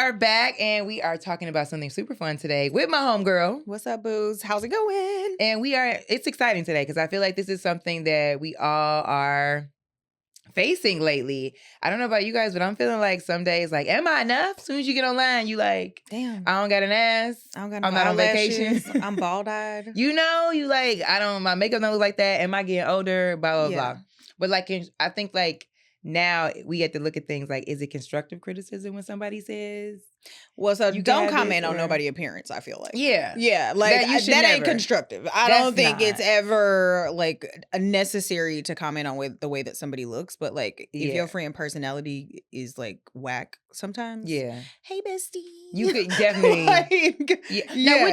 are back and we are talking about something super fun today with my homegirl. What's up, booze? How's it going? And it's exciting today because I feel like this is something that we all are facing lately. I don't know about you guys, but I'm feeling like some days, like, am I enough? As soon as you get online, you like, damn, I don't got an ass. I don't got no I'm not on vacation. I'm bald-eyed. You know, you like, my makeup don't look like that. Am I getting older? Blah, blah, blah. But like, I think like now we have to look at things like, is it constructive criticism when somebody says, well, so you don't comment on nobody's appearance, I feel like. Yeah. Like that ain't never. constructive. I don't think it's ever like necessary to comment on the way that somebody looks, but like if your friend personality is like whack sometimes. Yeah. Hey, bestie. You could definitely. like, Now,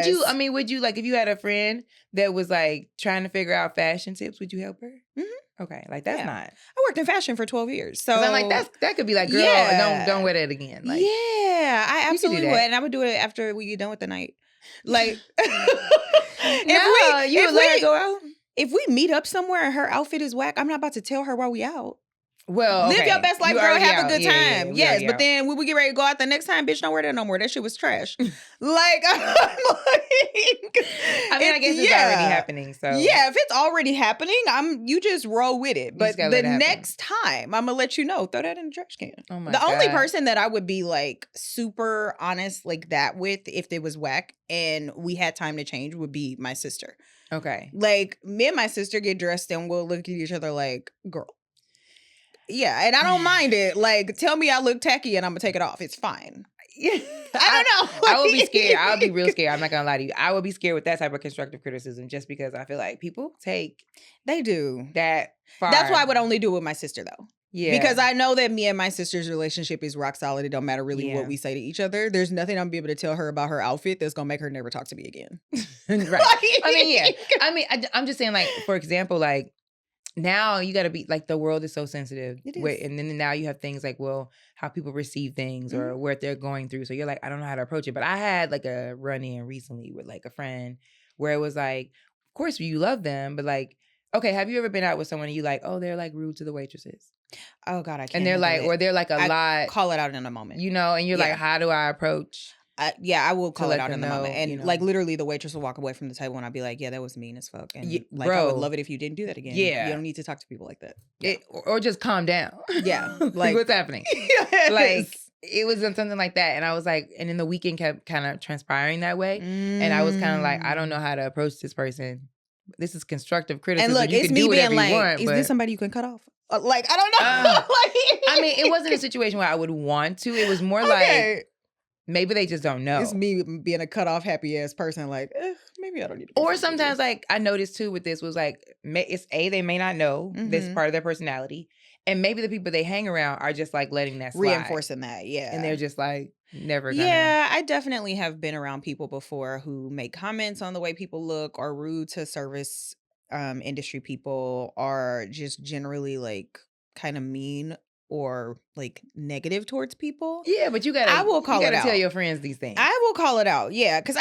would you like if you had a friend that was like trying to figure out fashion tips, would you help her? Mm-hmm. Okay, like that's not. I worked in fashion for 12 years, so I'm like that could be like, girl, don't wear that again. Like, I absolutely would, and I would do it after we get done with the night. Like, you would let her go out. If we meet up somewhere and her outfit is whack, I'm not about to tell her while we out. Well, live your best life, girl. Have a good time. Yes, but out. then when we get ready to go out the next time, bitch, don't wear that no more. That shit was trash. like, I guess it's already happening. So if it's already happening, you just roll with it. But the next time, I'm gonna let you know. Throw that in the trash can. Oh my God. The only person that I would be like super honest like that with, if it was whack and we had time to change, would be my sister. Okay, like me and my sister get dressed and we'll look at each other like, girl. Yeah, and I don't mind it. Like, tell me I look tacky and I'm gonna take it off. It's fine. I don't know. I would be scared. I would be real scared. I'm not gonna lie to you. I would be scared with that type of constructive criticism just because I feel like people take they do that far. That's why I would only do it with my sister though. Yeah. Because I know that me and my sister's relationship is rock solid. It don't matter really what we say to each other. There's nothing I'm gonna be able to tell her about her outfit that's gonna make her never talk to me again. Right. I'm just saying, like, for example, like, now you got to be like, the world is so sensitive. It is. And then now you have things like, well, how people receive things or what they're going through. So you're like, I don't know how to approach it. But I had like a run-in recently with like a friend where it was like, of course you love them, but like, okay, have you ever been out with someone and you like, oh, they're like rude to the waitresses? Oh God, I can't. And they're like, or they're like a lot. Call it out in a moment. You know, and you're like, how do I approach? I will call it out in the moment. And like literally the waitress will walk away from the table and I'll be like, yeah, that was mean as fuck. And like, bro, I would love it if you didn't do that again. Yeah. You don't need to talk to people like that. Yeah. Or just calm down. Yeah. Like, what's happening? Yes. Like, it was something like that. And I was like, and then the weekend kept kind of transpiring that way. And I was kind of like, I don't know how to approach this person. This is constructive criticism. And look, you it's can me do being like, want, is this somebody you can cut off? Like, I don't know. I mean, it wasn't a situation where I would want to. It was more like, maybe they just don't know. It's me being a cut off happy ass person. Like, maybe I don't need to. Or sometimes, like, I noticed too with this was like, it's they may not know this part of their personality. And maybe the people they hang around are just like letting that slide. Reinforcing that, yeah. And they're just like, never gonna. Yeah, I definitely have been around people before who make comments on the way people look, or rude to service industry people, or just generally like kind of mean or like negative towards people. Yeah, but I will call it out. Tell your friends these things. I will call it out. Yeah, because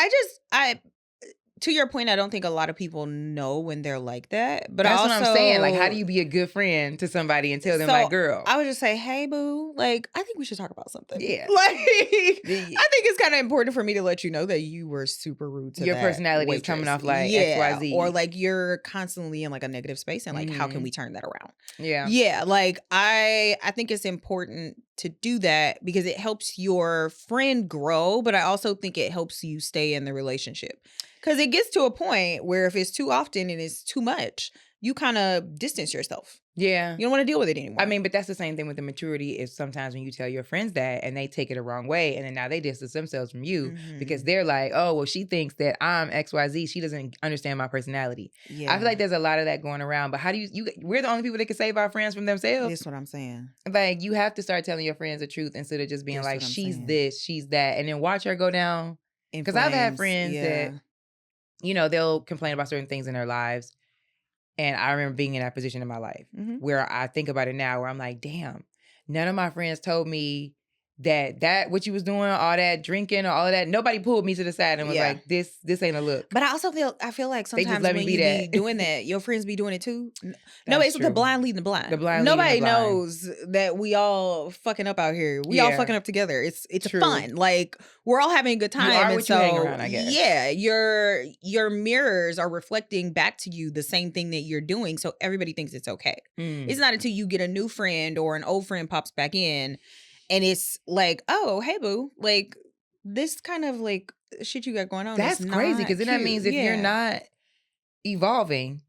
to your point, I don't think a lot of people know when they're like that. But that's what I'm saying. Like, how do you be a good friend to somebody and tell them, like, girl? I would just say, hey, boo, like, I think we should talk about something. Yeah. Like, I think it's kind of important for me to let you know that you were super rude to your that personality waitress. is coming off like XYZ. Or like you're constantly in like a negative space and like, how can we turn that around? Yeah. Yeah. Like, I think it's important to do that because it helps your friend grow, but I also think it helps you stay in the relationship. Because it gets to a point where if it's too often and it's too much, you kind of distance yourself. Yeah. You don't want to deal with it anymore. I mean, but that's the same thing with the maturity is sometimes when you tell your friends that and they take it the wrong way and then now they distance themselves from you because they're like, oh, well, she thinks that I'm XYZ. She doesn't understand my personality. Yeah. I feel like there's a lot of that going around. But how do we're the only people that can save our friends from themselves. That's what I'm saying. Like, you have to start telling your friends the truth instead of just being like, she's this, she's that. And then watch her go down. Because I've had friends that, you know, they'll complain about certain things in their lives. And I remember being in that position in my life where I think about it now where I'm like, damn, none of my friends told me that what you was doing, all that drinking or all of that, nobody pulled me to the side and was like, this ain't a look. But I also feel like sometimes when you be doing that, your friends be doing it too. No, it's the blind leading the blind. Nobody knows that we all fucking up out here. We all fucking up together. It's fun. Like, we're all having a good time. You are what you hang around, I guess. Yeah, your mirrors are reflecting back to you the same thing that you're doing, so everybody thinks it's okay. It's not until you get a new friend or an old friend pops back in and it's like, oh, hey, boo. Like, this kind of like shit you got going on. That's crazy, because then that means if you're not evolving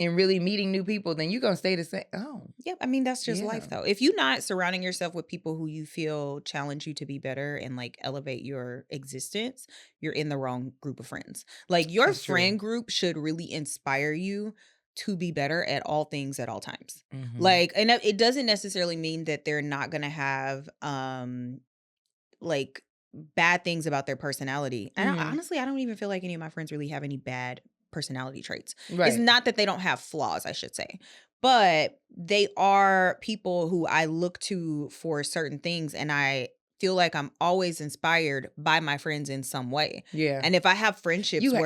and really meeting new people, then you're going to stay the same. Oh. Yep. I mean, that's just life, though. If you're not surrounding yourself with people who you feel challenge you to be better and like elevate your existence, you're in the wrong group of friends. Like, your friend group should really inspire you to be better at all things at all times. Like, and it doesn't necessarily mean that they're not going to have like bad things about their personality. And honestly, I don't even feel like any of my friends really have any bad personality traits. It's not that they don't have flaws, I should say, but they are people who I look to for certain things, and I feel like I'm always inspired by my friends in some way. Yeah. And if I have friendships you have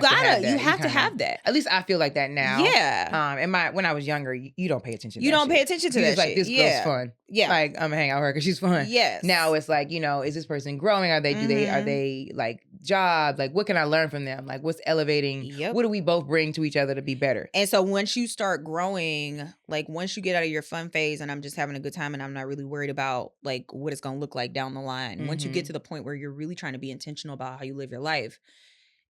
to have that. At least I feel like that now. Yeah. And when I was younger, you don't pay attention to you that don't shit. pay attention to that like, shit. This girl's fun. Yeah. Like, I'm gonna hang out with her because she's fun. Yes. Now it's like, is this person growing? Are they like jobs? Like, what can I learn from them? Like, what's elevating? Yep. What do we both bring to each other to be better? And so once you start growing, like once you get out of your fun phase and I'm just having a good time and I'm not really worried about like what it's gonna look like down the line. Once you get to the point where you're really trying to be intentional about how you live your life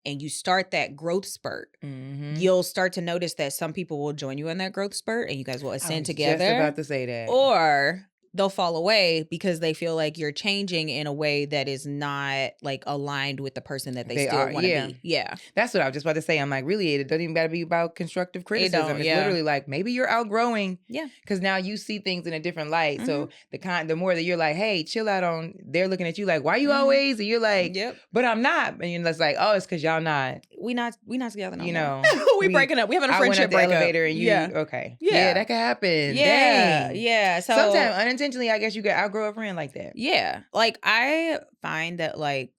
and you start that growth spurt, you'll start to notice that some people will join you in that growth spurt and you guys will ascend together. Just about to say that. Or they'll fall away because they feel like you're changing in a way that is not like aligned with the person that they still want to be. Yeah. That's what I was just about to say. I'm like, really, it doesn't even got to be about constructive criticism. It's literally like, maybe you're outgrowing. Yeah. Because now you see things in a different light. So the more that you're like, hey, chill out on, they're looking at you like, why you always? And you're like, but I'm not. And you're just like, oh, it's because y'all not. We not together no more. we breaking up. We having a friendship breakup. Elevator and you, okay. Yeah, that could happen. Yeah. Dang. Yeah. So sometimes unintentionally, I guess you could outgrow a friend like that. Yeah. Like, I find that like,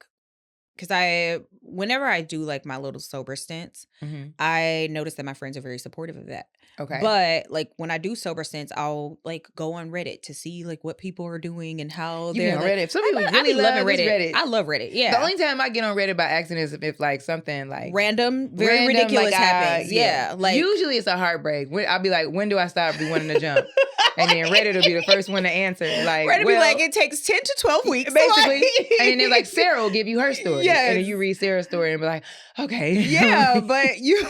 because whenever I do like my little sober stints, I notice that my friends are very supportive of that. Okay. But like when I do sober stints, I'll like go on Reddit to see like what people are doing and how they're on like, Reddit. Some people really love Reddit. I love Reddit. Yeah. The only time I get on Reddit by accident is if like something like random, ridiculous like, happens. Yeah. Like usually it's a heartbreak. I'll be like, when do I stop wanting to jump? And then Reddit will be the first one to answer. Like, Reddit be like, it takes 10 to 12 weeks. Basically. And then they're like, Sarah will give you her story. Yes. And then you read Sarah's story and be like, okay. Yeah, but you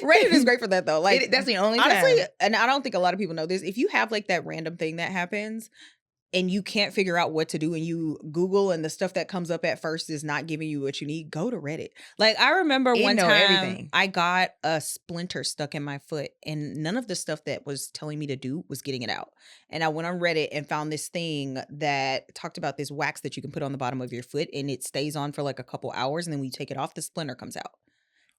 Reddit is great for that though. Like that's the only honestly, time. And I don't think a lot of people know this. If you have like that random thing that happens and you can't figure out what to do and you Google and the stuff that comes up at first is not giving you what you need, go to Reddit. Like I remember one time I got a splinter stuck in my foot and none of the stuff that was telling me to do was getting it out. And I went on Reddit and found this thing that talked about this wax that you can put on the bottom of your foot and it stays on for like a couple hours and then when you take it off, the splinter comes out.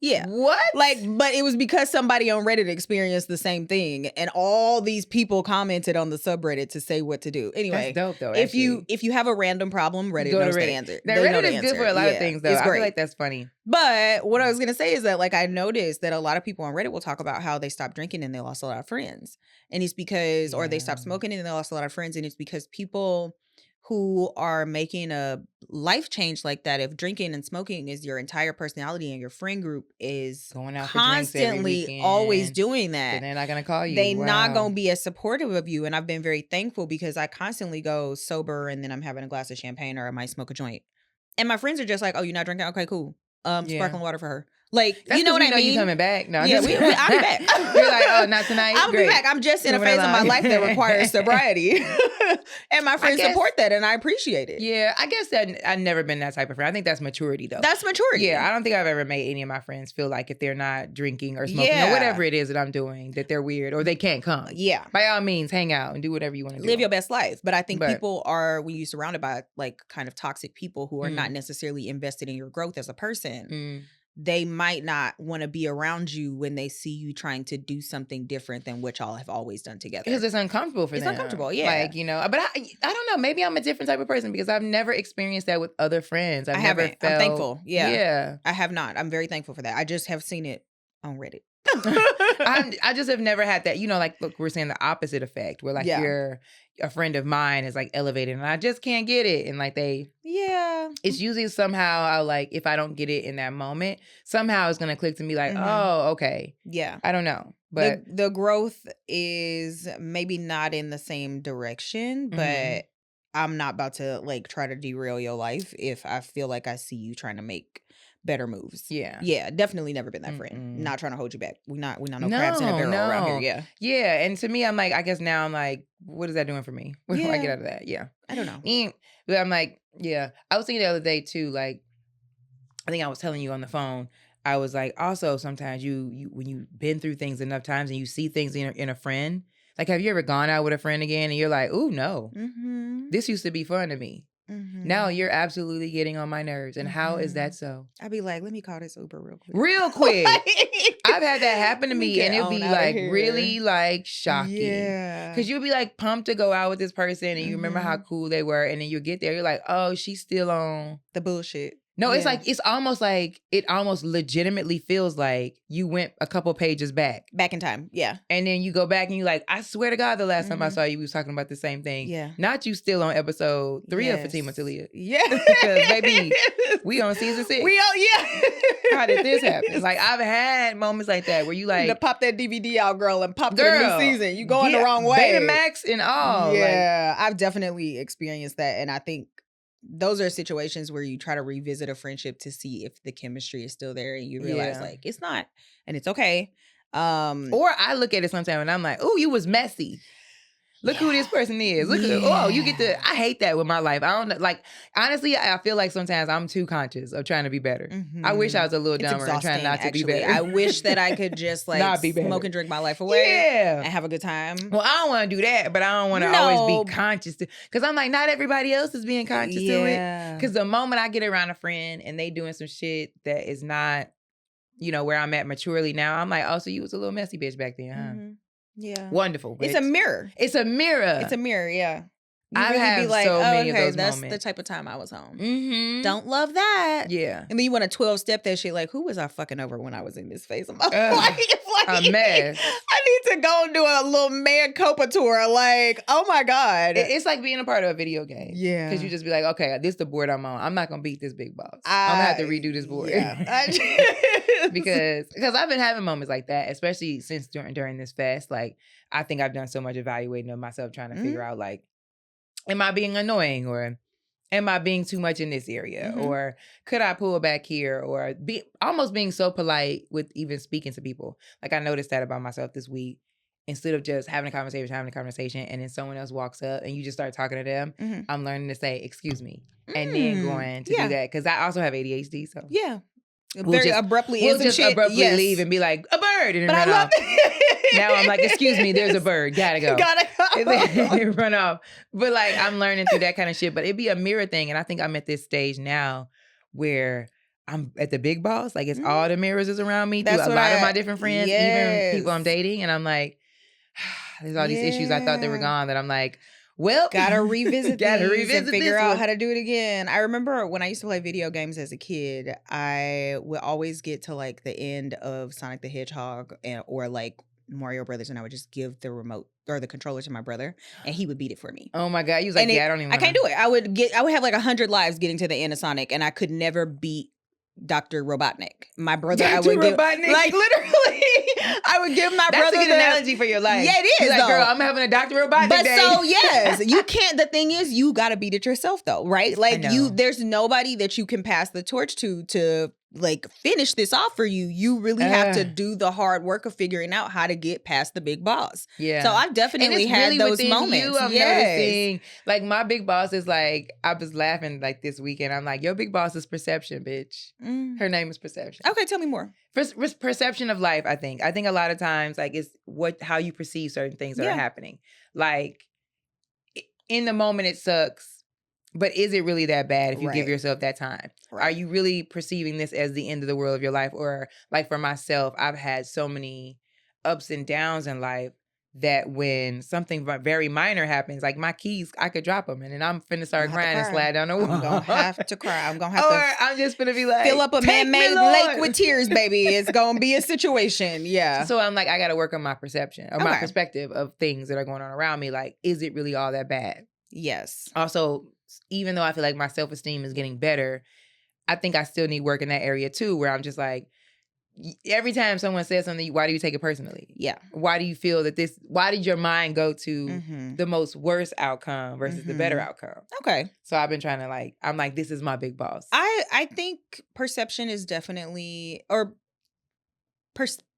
Yeah. What? Like, but it was because somebody on Reddit experienced the same thing and all these people commented on the subreddit to say what to do. Anyway, that's dope though. If you have a random problem, Reddit knows the answer. Reddit is good for a lot of things though. It's great. I feel like that's funny. But what I was going to say is that like I noticed that a lot of people on Reddit will talk about how they stopped drinking and they lost a lot of friends. And it's because, or they stopped smoking and they lost a lot of friends. And it's because people who are making a life change like that, if drinking and smoking is your entire personality and your friend group is going out constantly always doing that, they're not going to call you. They're not going to be as supportive of you. And I've been very thankful because I constantly go sober and then I'm having a glass of champagne or I might smoke a joint. And my friends are just like, oh, you're not drinking? Okay, cool. Sparkling water for her. Like, that's you know what I mean? You coming back? No, yeah, I'll be back. You're like, oh, not tonight? I'll be back. I'm just in a phase of my life that requires sobriety. And my friends support that, and I appreciate it. Yeah, I guess that I've never been that type of friend. I think that's maturity, though. That's maturity. Yeah, I don't think I've ever made any of my friends feel like if they're not drinking or smoking or whatever it is that I'm doing, that they're weird or they can't come. Yeah. By all means, hang out and do whatever you want to do. Live your best life. But I think people are, when you're surrounded by like kind of toxic people who are not necessarily invested in your growth as a person, they might not want to be around you when they see you trying to do something different than what y'all have always done together. Because it's uncomfortable for them. It's uncomfortable, yeah. Like, you know, but I don't know. Maybe I'm a different type of person because I've never experienced that with other friends. I never haven't. felt. I'm thankful. Yeah. Yeah. I have not. I'm very thankful for that. I just have seen it on Reddit. I just have never had that, you know, like, look, we're saying the opposite effect where like you're a friend of mine is like elevated and I just can't get it. And like it's usually somehow I'll like, if I don't get it in that moment, somehow it's going to click to me like, oh, okay. Yeah. I don't know. But the growth is maybe not in the same direction, but I'm not about to like try to derail your life if I feel like I see you trying to make better moves. Yeah. Yeah. Definitely never been that friend. Not trying to hold you back. We're not no crabs in a barrel around here. Yeah. Yeah. And to me, I'm like, I guess now I'm like, what is that doing for me? What do I get out of that? Yeah. I don't know. But I'm like, yeah. I was thinking the other day too, like, I think I was telling you on the phone, I was like, also sometimes you when you've been through things enough times and you see things in a friend, like, have you ever gone out with a friend again and you're like, oh no, this used to be fun to me. Now you're absolutely getting on my nerves. And how is that so? I'd be like, let me call this Uber real quick. Real quick. I've had that happen to me and it'd be like really like shocking. Yeah. Because you'll be like pumped to go out with this person and you remember how cool they were. And then you get there, you're like, oh, she's still on the bullshit. No, it's like, it's almost like, it almost legitimately feels like you went a couple pages back. Back in time, yeah. And then you go back and you're like, I swear to God, the last time I saw you, we was talking about the same thing. Yeah. Not you still on episode 3 of Fatima Talia. Yeah. Because, baby, we on season 6. How did this happen? Like, I've had moments like that where you like. You pop that DVD out, girl, and pop to the new season. You going the wrong way. Betamax and all. Yeah. Like, I've definitely experienced that. And I think those are situations where you try to revisit a friendship to see if the chemistry is still there and you realize like it's not and it's okay. Or I look at it sometimes and I'm like, oh, you was messy. Look who this person is. Look at you get to. I hate that with my life. I don't like. Honestly, I feel like sometimes I'm too conscious of trying to be better. I wish I was a little dumber and trying not to be better. I wish that I could just like not be smoke and drink my life away and have a good time. Well, I don't want to do that, but I don't want to always be conscious because I'm like, not everybody else is being conscious to it. Because the moment I get around a friend and they doing some shit that is not, you know, where I'm at maturely now, I'm like, oh, so you was a little messy bitch back then, huh? Yeah. Wonderful. It's a mirror. It's a mirror. It's a mirror, yeah. I really have be like, so many of those that's moments. The type of time I was home. Don't love that. Yeah. And then you want to 12-step that shit like, who was I fucking over when I was in this phase of my life? A mess. I need to go and do a little man Copa tour. Like, oh my God. It's like being a part of a video game. Yeah. Because you just be like, okay, this is the board I'm on. I'm not going to beat this big boss. I'm going to have to redo this board. Yeah. because I've been having moments like that, especially since during this fast. Like, I think I've done so much evaluating of myself trying to figure out like, am I being annoying or am I being too much in this area? Or could I pull back here? Or almost being so polite with even speaking to people. Like I noticed that about myself this week. Instead of just having a conversation, and then someone else walks up and you just start talking to them, I'm learning to say, excuse me. And then going to do that. Because I also have ADHD. So yeah. We'll just abruptly leave and be like, a bird. And then run off. Now I'm like, excuse me, there's a bird. Gotta go. And then run off. But like, I'm learning through that kind of shit. But it'd be a mirror thing. And I think I'm at this stage now where I'm at the big boss. Like, it's all the mirrors is around me through a lot of my different friends, even people I'm dating. And I'm like, there's all these issues I thought they were gone that I'm like, well, gotta revisit and figure out how to do it again. I remember when I used to play video games as a kid, I would always get to like the end of Sonic the Hedgehog or like Mario Brothers, and I would just give the remote or the controller to my brother, and he would beat it for me. Oh my God, he was like, I don't even. I can't do it. I would have like 100 lives getting to the end of Sonic, and I could never beat Dr. Robotnik. My brother, I would give, like literally, I would give my brother. That's a good analogy for your life. Yeah, it is. Like, girl, I'm having a Dr. Robotnik day. So yes, you can't. The thing is, you got to beat it yourself, though, right? Like there's nobody that you can pass the torch to like finish this off for you. You really have to do the hard work of figuring out how to get past the big boss. Yeah. So I've definitely had really those moments. I'm noticing, like my big boss is like, I was laughing like this weekend. I'm like, your big boss is Perception, bitch. Her name is Perception. Okay, tell me more. Perception of life, I think. I think a lot of times, like, it's how you perceive certain things that are happening. Like, in the moment, it sucks. But is it really that bad if you give Right. yourself that time? Are Right. you really perceiving this as the end of the world of your life? Or like for myself, I've had so many ups and downs in life that when something very minor happens, like my keys, I could drop them and then I'm finna I'm start gonna have to crying and cry. slide down the wall. I'm gonna have to cry. I'm gonna have Or to I'm just finna be like, fill up a "Take me, man-made Lord." lake with tears, baby. It's gonna be a situation. Yeah. So I'm like, I gotta work on my perception or my Okay. perspective of things that are going on around me. Like, is it really all that bad? Yes. Also, even though I feel like my self-esteem is getting better, I think I still need work in that area too, where I'm just like, every time someone says something, why do you take it personally? Yeah. Why do you feel that why did your mind go to Mm-hmm. the most worst outcome versus the better outcome? Okay. So I've been trying to I'm like, this is my big boss. I think perception is definitely, or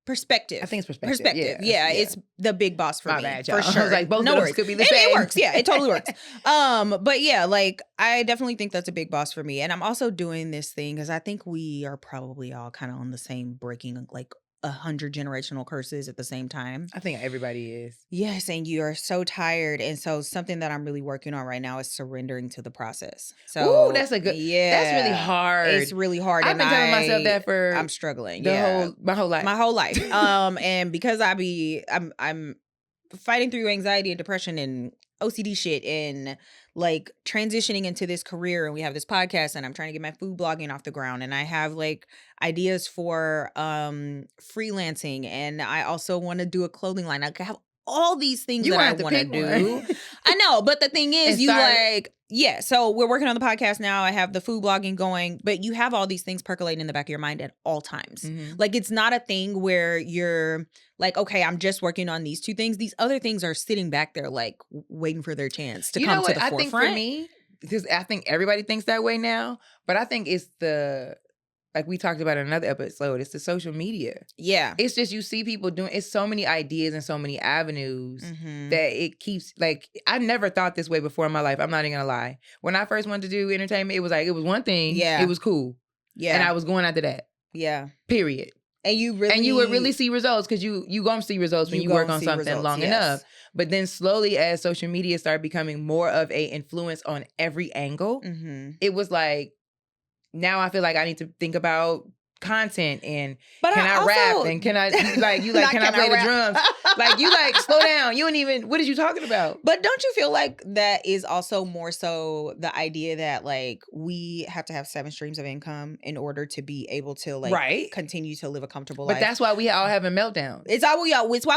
perspective. I think it's perspective. Yeah, it's the big boss for My me. bad, For y'all. sure. I was like, both no of those worries. could be the It same. works. Yeah, it totally works. But yeah, like I definitely think that's a big boss for me. And I'm also doing this thing because I think we are probably all kind of on the same breaking, like 100 generational curses at the same time. I think everybody is. Yes, and you are so tired. And so something that I'm really working on right now is surrendering to the process. So Ooh, that's a good. yeah. That's really hard. It's really hard. I've been telling myself that for I'm struggling. my whole life. My whole life. And because I'm fighting through anxiety and depression and OCD shit and like transitioning into this career, and we have this podcast and I'm trying to get my food blogging off the ground, and I have like ideas for freelancing, and I also want to do a clothing line. I have all these things that I want to do. I know, but the thing is, so we're working on the podcast now. I have the food blogging going, but you have all these things percolating in the back of your mind at all times. Mm-hmm. Like it's not a thing where you're like, okay, I'm just working on these two things. These other things are sitting back there, like waiting for their chance to come to the forefront. I think for me, because I think everybody thinks that way now, but I think it's like we talked about in another episode, it's the social media. Yeah. It's just you see people doing, it's so many ideas and so many avenues that it keeps, like, I never thought this way before in my life. I'm not even gonna lie. When I first wanted to do entertainment, it was one thing. Yeah. It was cool. Yeah. And I was going after that. Yeah. Period. And you would really see results because you gonna see results when you work on something long enough. But then slowly, as social media started becoming more of a influence on every angle, it was like, now I feel like I need to think about content and can I rap and can I can I play the drums? Like you slow down. You don't even, what are you talking about? But don't you feel like that is also more so the idea that like we have to have 7 streams of income in order to be able to continue to live a comfortable life? But that's why we all having meltdowns. It's why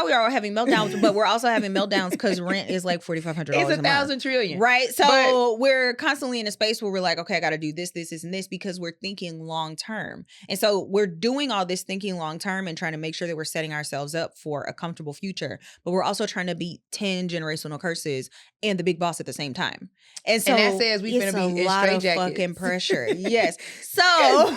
we are all having meltdowns, but we're also having meltdowns because rent is like $4,500 it's 1,000 trillion. Right? So we're constantly in a space where we're like, okay, I got to do this, and this because we're thinking long term. And so we're doing all this thinking long term and trying to make sure that we're setting ourselves up for a comfortable future. But we're also trying to beat 10 generational curses and the big boss at the same time. And so that says we finna be in lot of fucking pressure. Yes. So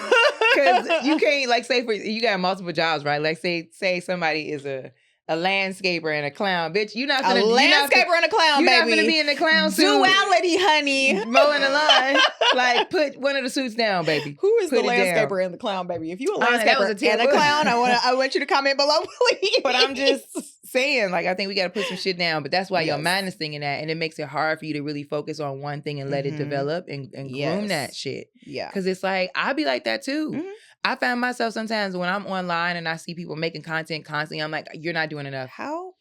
because you can't say you got multiple jobs, right? Like say somebody is a landscaper and a clown, bitch. You're not gonna landscaper and a clown, baby. You're not gonna be in the clown suit. Duality, honey. Mowing the lawn. Like, put one of the suits down, baby. Who is the landscaper and the clown, baby? If you a landscaper and a clown, I want you to comment below, please. But I'm just saying, I think we got to put some shit down. But that's why your mind is thinking that, and it makes it hard for you to really focus on one thing and let it develop and groom that shit. Yeah, because it's like I'll be like that too. Mm-hmm. I find myself sometimes when I'm online and I see people making content constantly, I'm like, you're not doing enough. How?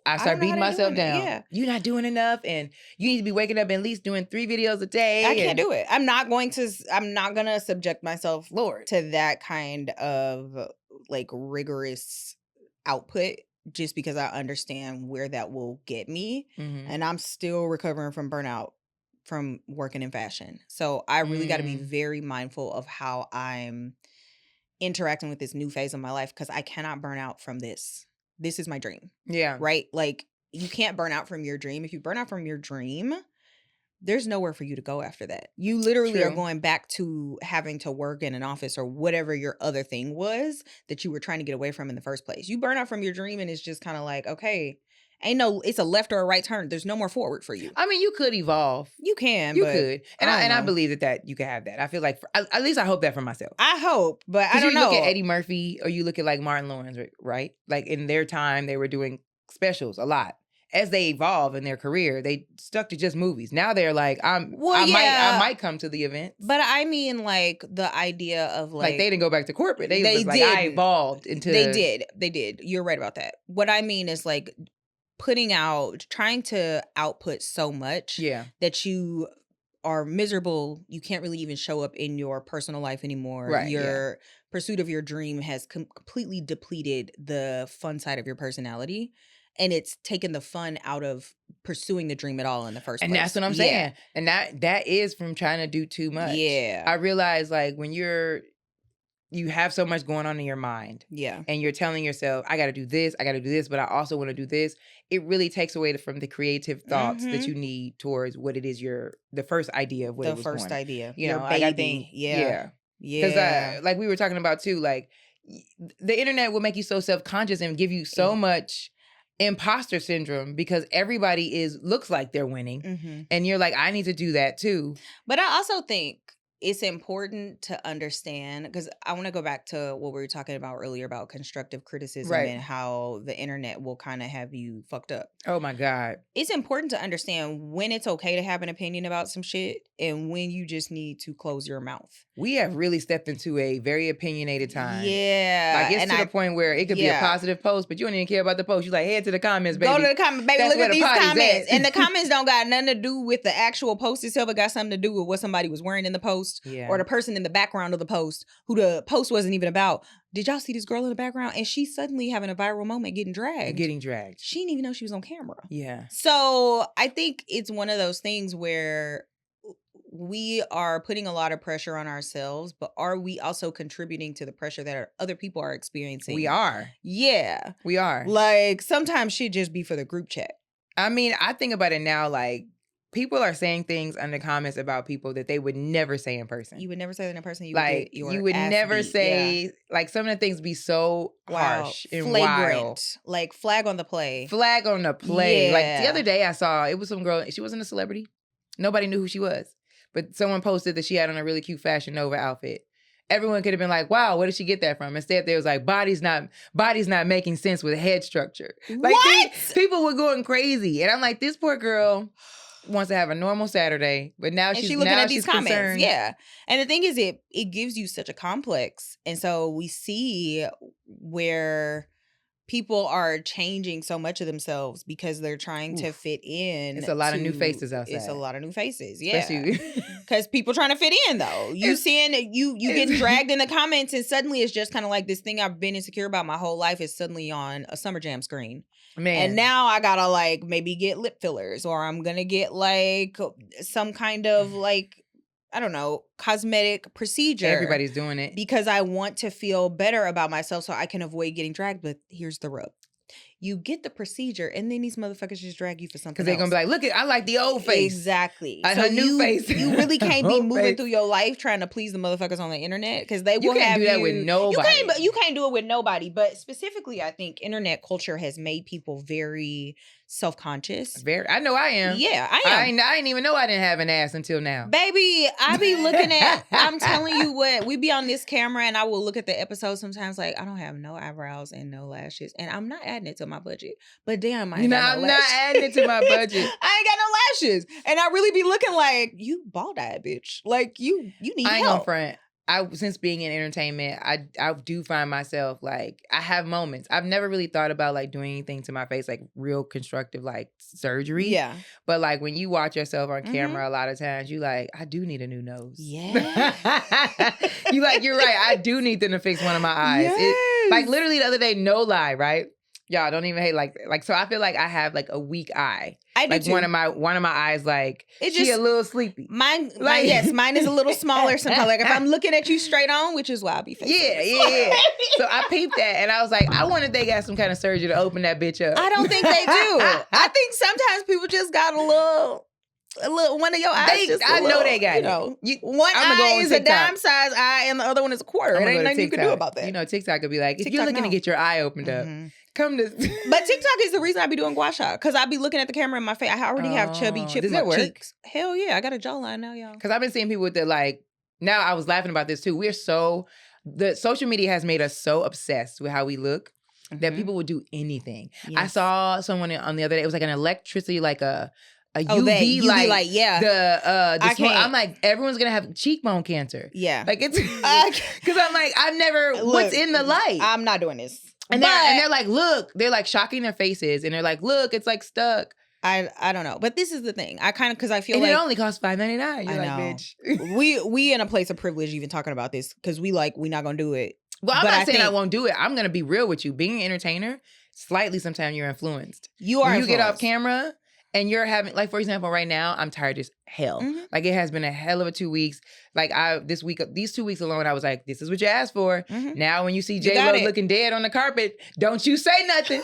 I start beating myself down. Yeah. You're not doing enough, and you need to be waking up at least doing 3 videos a day. I can't do it. I'm not gonna subject myself, Lord, to that kind of rigorous output just because I understand where that will get me. Mm-hmm. And I'm still recovering from burnout from working in fashion. So I really got to be very mindful of how I'm interacting with this new phase of my life because I cannot burn out from this. This is my dream. Yeah. Right? Like, you can't burn out from your dream. If you burn out from your dream, there's nowhere for you to go after that. You literally are going back to having to work in an office or whatever your other thing was that you were trying to get away from in the first place. You burn out from your dream and it's just kind of like, okay, it's a left or a right turn. There's no more forward for you. I mean, you could evolve. You can. You could. And I believe that you can have that. I feel like, at least I hope that for myself. I hope, but I don't know. You look at Eddie Murphy or you look at Martin Lawrence, right? Like in their time, they were doing specials a lot. as they evolve in their career, they stuck to just movies. Now they're like, I might come to the event. But I mean, like, the idea of like they didn't go back to corporate. They was like, I evolved into. They did. You're right about that. What I mean is like trying to output so much that you are miserable. You can't really even show up in your personal life anymore. Right, your pursuit of your dream has completely depleted the fun side of your personality. And it's taken the fun out of pursuing the dream at all in the first place. And that's what I'm saying. And that is from trying to do too much. Yeah. I realize like when you have so much going on in your mind. Yeah. And you're telling yourself, I got to do this, but I also want to do this. It really takes away from the creative thoughts that you need towards what it is the first idea of what it was. The first idea. You know, baby. I think, Yeah. Because like we were talking about too, like the internet will make you so self-conscious and give you so much imposter syndrome because everybody looks like they're winning. And you're like, I need to do that too. But I also think it's important to understand, because I want to go back to what we were talking about earlier about constructive criticism and how the internet will kind of have you fucked up. Oh my God. It's important to understand when it's okay to have an opinion about some shit and when you just need to close your mouth. We have really stepped into a very opinionated time. Yeah. Like it's to the point where it could be a positive post, but you don't even care about the post. You like, head to the comments, baby. Go to the comments, baby. That's look at these comments. At. And the comments don't got nothing to do with the actual post itself. It got something to do with what somebody was wearing in the post or the person in the background of the post who the post wasn't even about. Did y'all see this girl in the background? And she's suddenly having a viral moment getting dragged. She didn't even know she was on camera. Yeah. So I think it's one of those things where we are putting a lot of pressure on ourselves, but are we also contributing to the pressure that other people are experiencing? We are. Yeah. We are. Like sometimes shit just be for the group chat. I mean, I think about it now, like people are saying things under comments about people that they would never say in person. You would never say that in person. You would never say, like some of the things be so harsh and flagrant. wild. Like flag on the play. Flag on the play. Yeah. Like the other day I saw, it was some girl, she wasn't a celebrity. Nobody knew who she was. But someone posted that she had on a really cute Fashion Nova outfit. Everyone could have been like, wow, where did she get that from? Instead, there was like, body's not making sense with head structure. Like what? People were going crazy. And I'm like, this poor girl wants to have a normal Saturday, but now she's looking at these comments. Concerned. Yeah. And the thing is, it gives you such a complex. And so we see where people are changing so much of themselves because they're trying to fit in. It's a lot of new faces outside. It's a lot of new faces, yeah. Because people trying to fit in, though. You seeing you getting dragged in the comments, and suddenly it's just kind of like this thing I've been insecure about my whole life is suddenly on a Summer Jam screen. Man. And now I gotta like maybe get lip fillers, or I'm gonna get like some kind of like, I don't know, cosmetic procedure. Everybody's doing it. Because I want to feel better about myself so I can avoid getting dragged. But here's the rub. You get the procedure, and then these motherfuckers just drag you for something. Because they're going to be like, look, I like the old face. Exactly. Her new face. You really can't be moving through your life trying to please the motherfuckers on the internet, because they will have you. You can't do that with nobody. You can't do it with nobody. But specifically, I think internet culture has made people very self-conscious. I know I am. Yeah, I am. I didn't even know I didn't have an ass until now. Baby, I be looking at, I'm telling you what, we be on this camera and I will look at the episode sometimes like, I don't have no eyebrows and no lashes. And I'm not adding it to my budget. But damn, I'm not adding it to my budget. I ain't got no lashes. And I really be looking like, you bald-eyed bitch. Like, you need help. I ain't gonna front. Since being in entertainment, I do find myself like I have moments. I've never really thought about like doing anything to my face, like real constructive like surgery. Yeah. But like when you watch yourself on camera, a lot of times you like, I do need a new nose. Yeah. You're right. I do need them to fix one of my eyes. Yes. Like literally the other day, no lie, right? Y'all don't even hate like so I feel like I have like a weak eye. I do like too. one of my eyes like she a little sleepy. Mine is a little smaller sometimes. Like if I'm looking at you straight on, which is why I be facing. Yeah. So I peeped that and I was like, I wonder if they got some kind of surgery to open that bitch up. I don't think they do. I think sometimes people just got a little one of your eyes. I know they got one eye is a dime size eye and the other one is a quarter. It ain't nothing you can do about that. You know, TikTok could be like, if you're looking to get your eye opened up, come to. But TikTok is the reason I be doing gua sha, because I be looking at the camera in my face. I already have chubby chip in my cheeks. Hell yeah, I got a jawline now, y'all. Because I've been seeing people with the like. Now I was laughing about this too. The social media has made us so obsessed with how we look that people would do anything. Yes. I saw someone on the other day. It was like an electricity, like a UV light. Yeah. The smoke. I'm like, everyone's gonna have cheekbone cancer. Yeah. Like it's because I'm like, I've never. Look, what's in the light? I'm not doing this. And they're like, look, they're like shocking their faces, and they're like, look, it's like stuck. I don't know, but this is the thing. I kind of because I feel and like it only costs $5.99. You're like, bitch. we in a place of privilege even talking about this because we not gonna do it. Well, I'm not saying I won't do it. I'm gonna be real with you. Being an entertainer, slightly sometimes you're influenced. You are. When you get off camera and you're having, like, for example, right now I'm tired as hell. Mm-hmm. Like it has been a hell of a 2 weeks. Like these 2 weeks alone, I was like, this is what you asked for. Mm-hmm. Now when you see J-Lo looking dead on the carpet, don't you say nothing.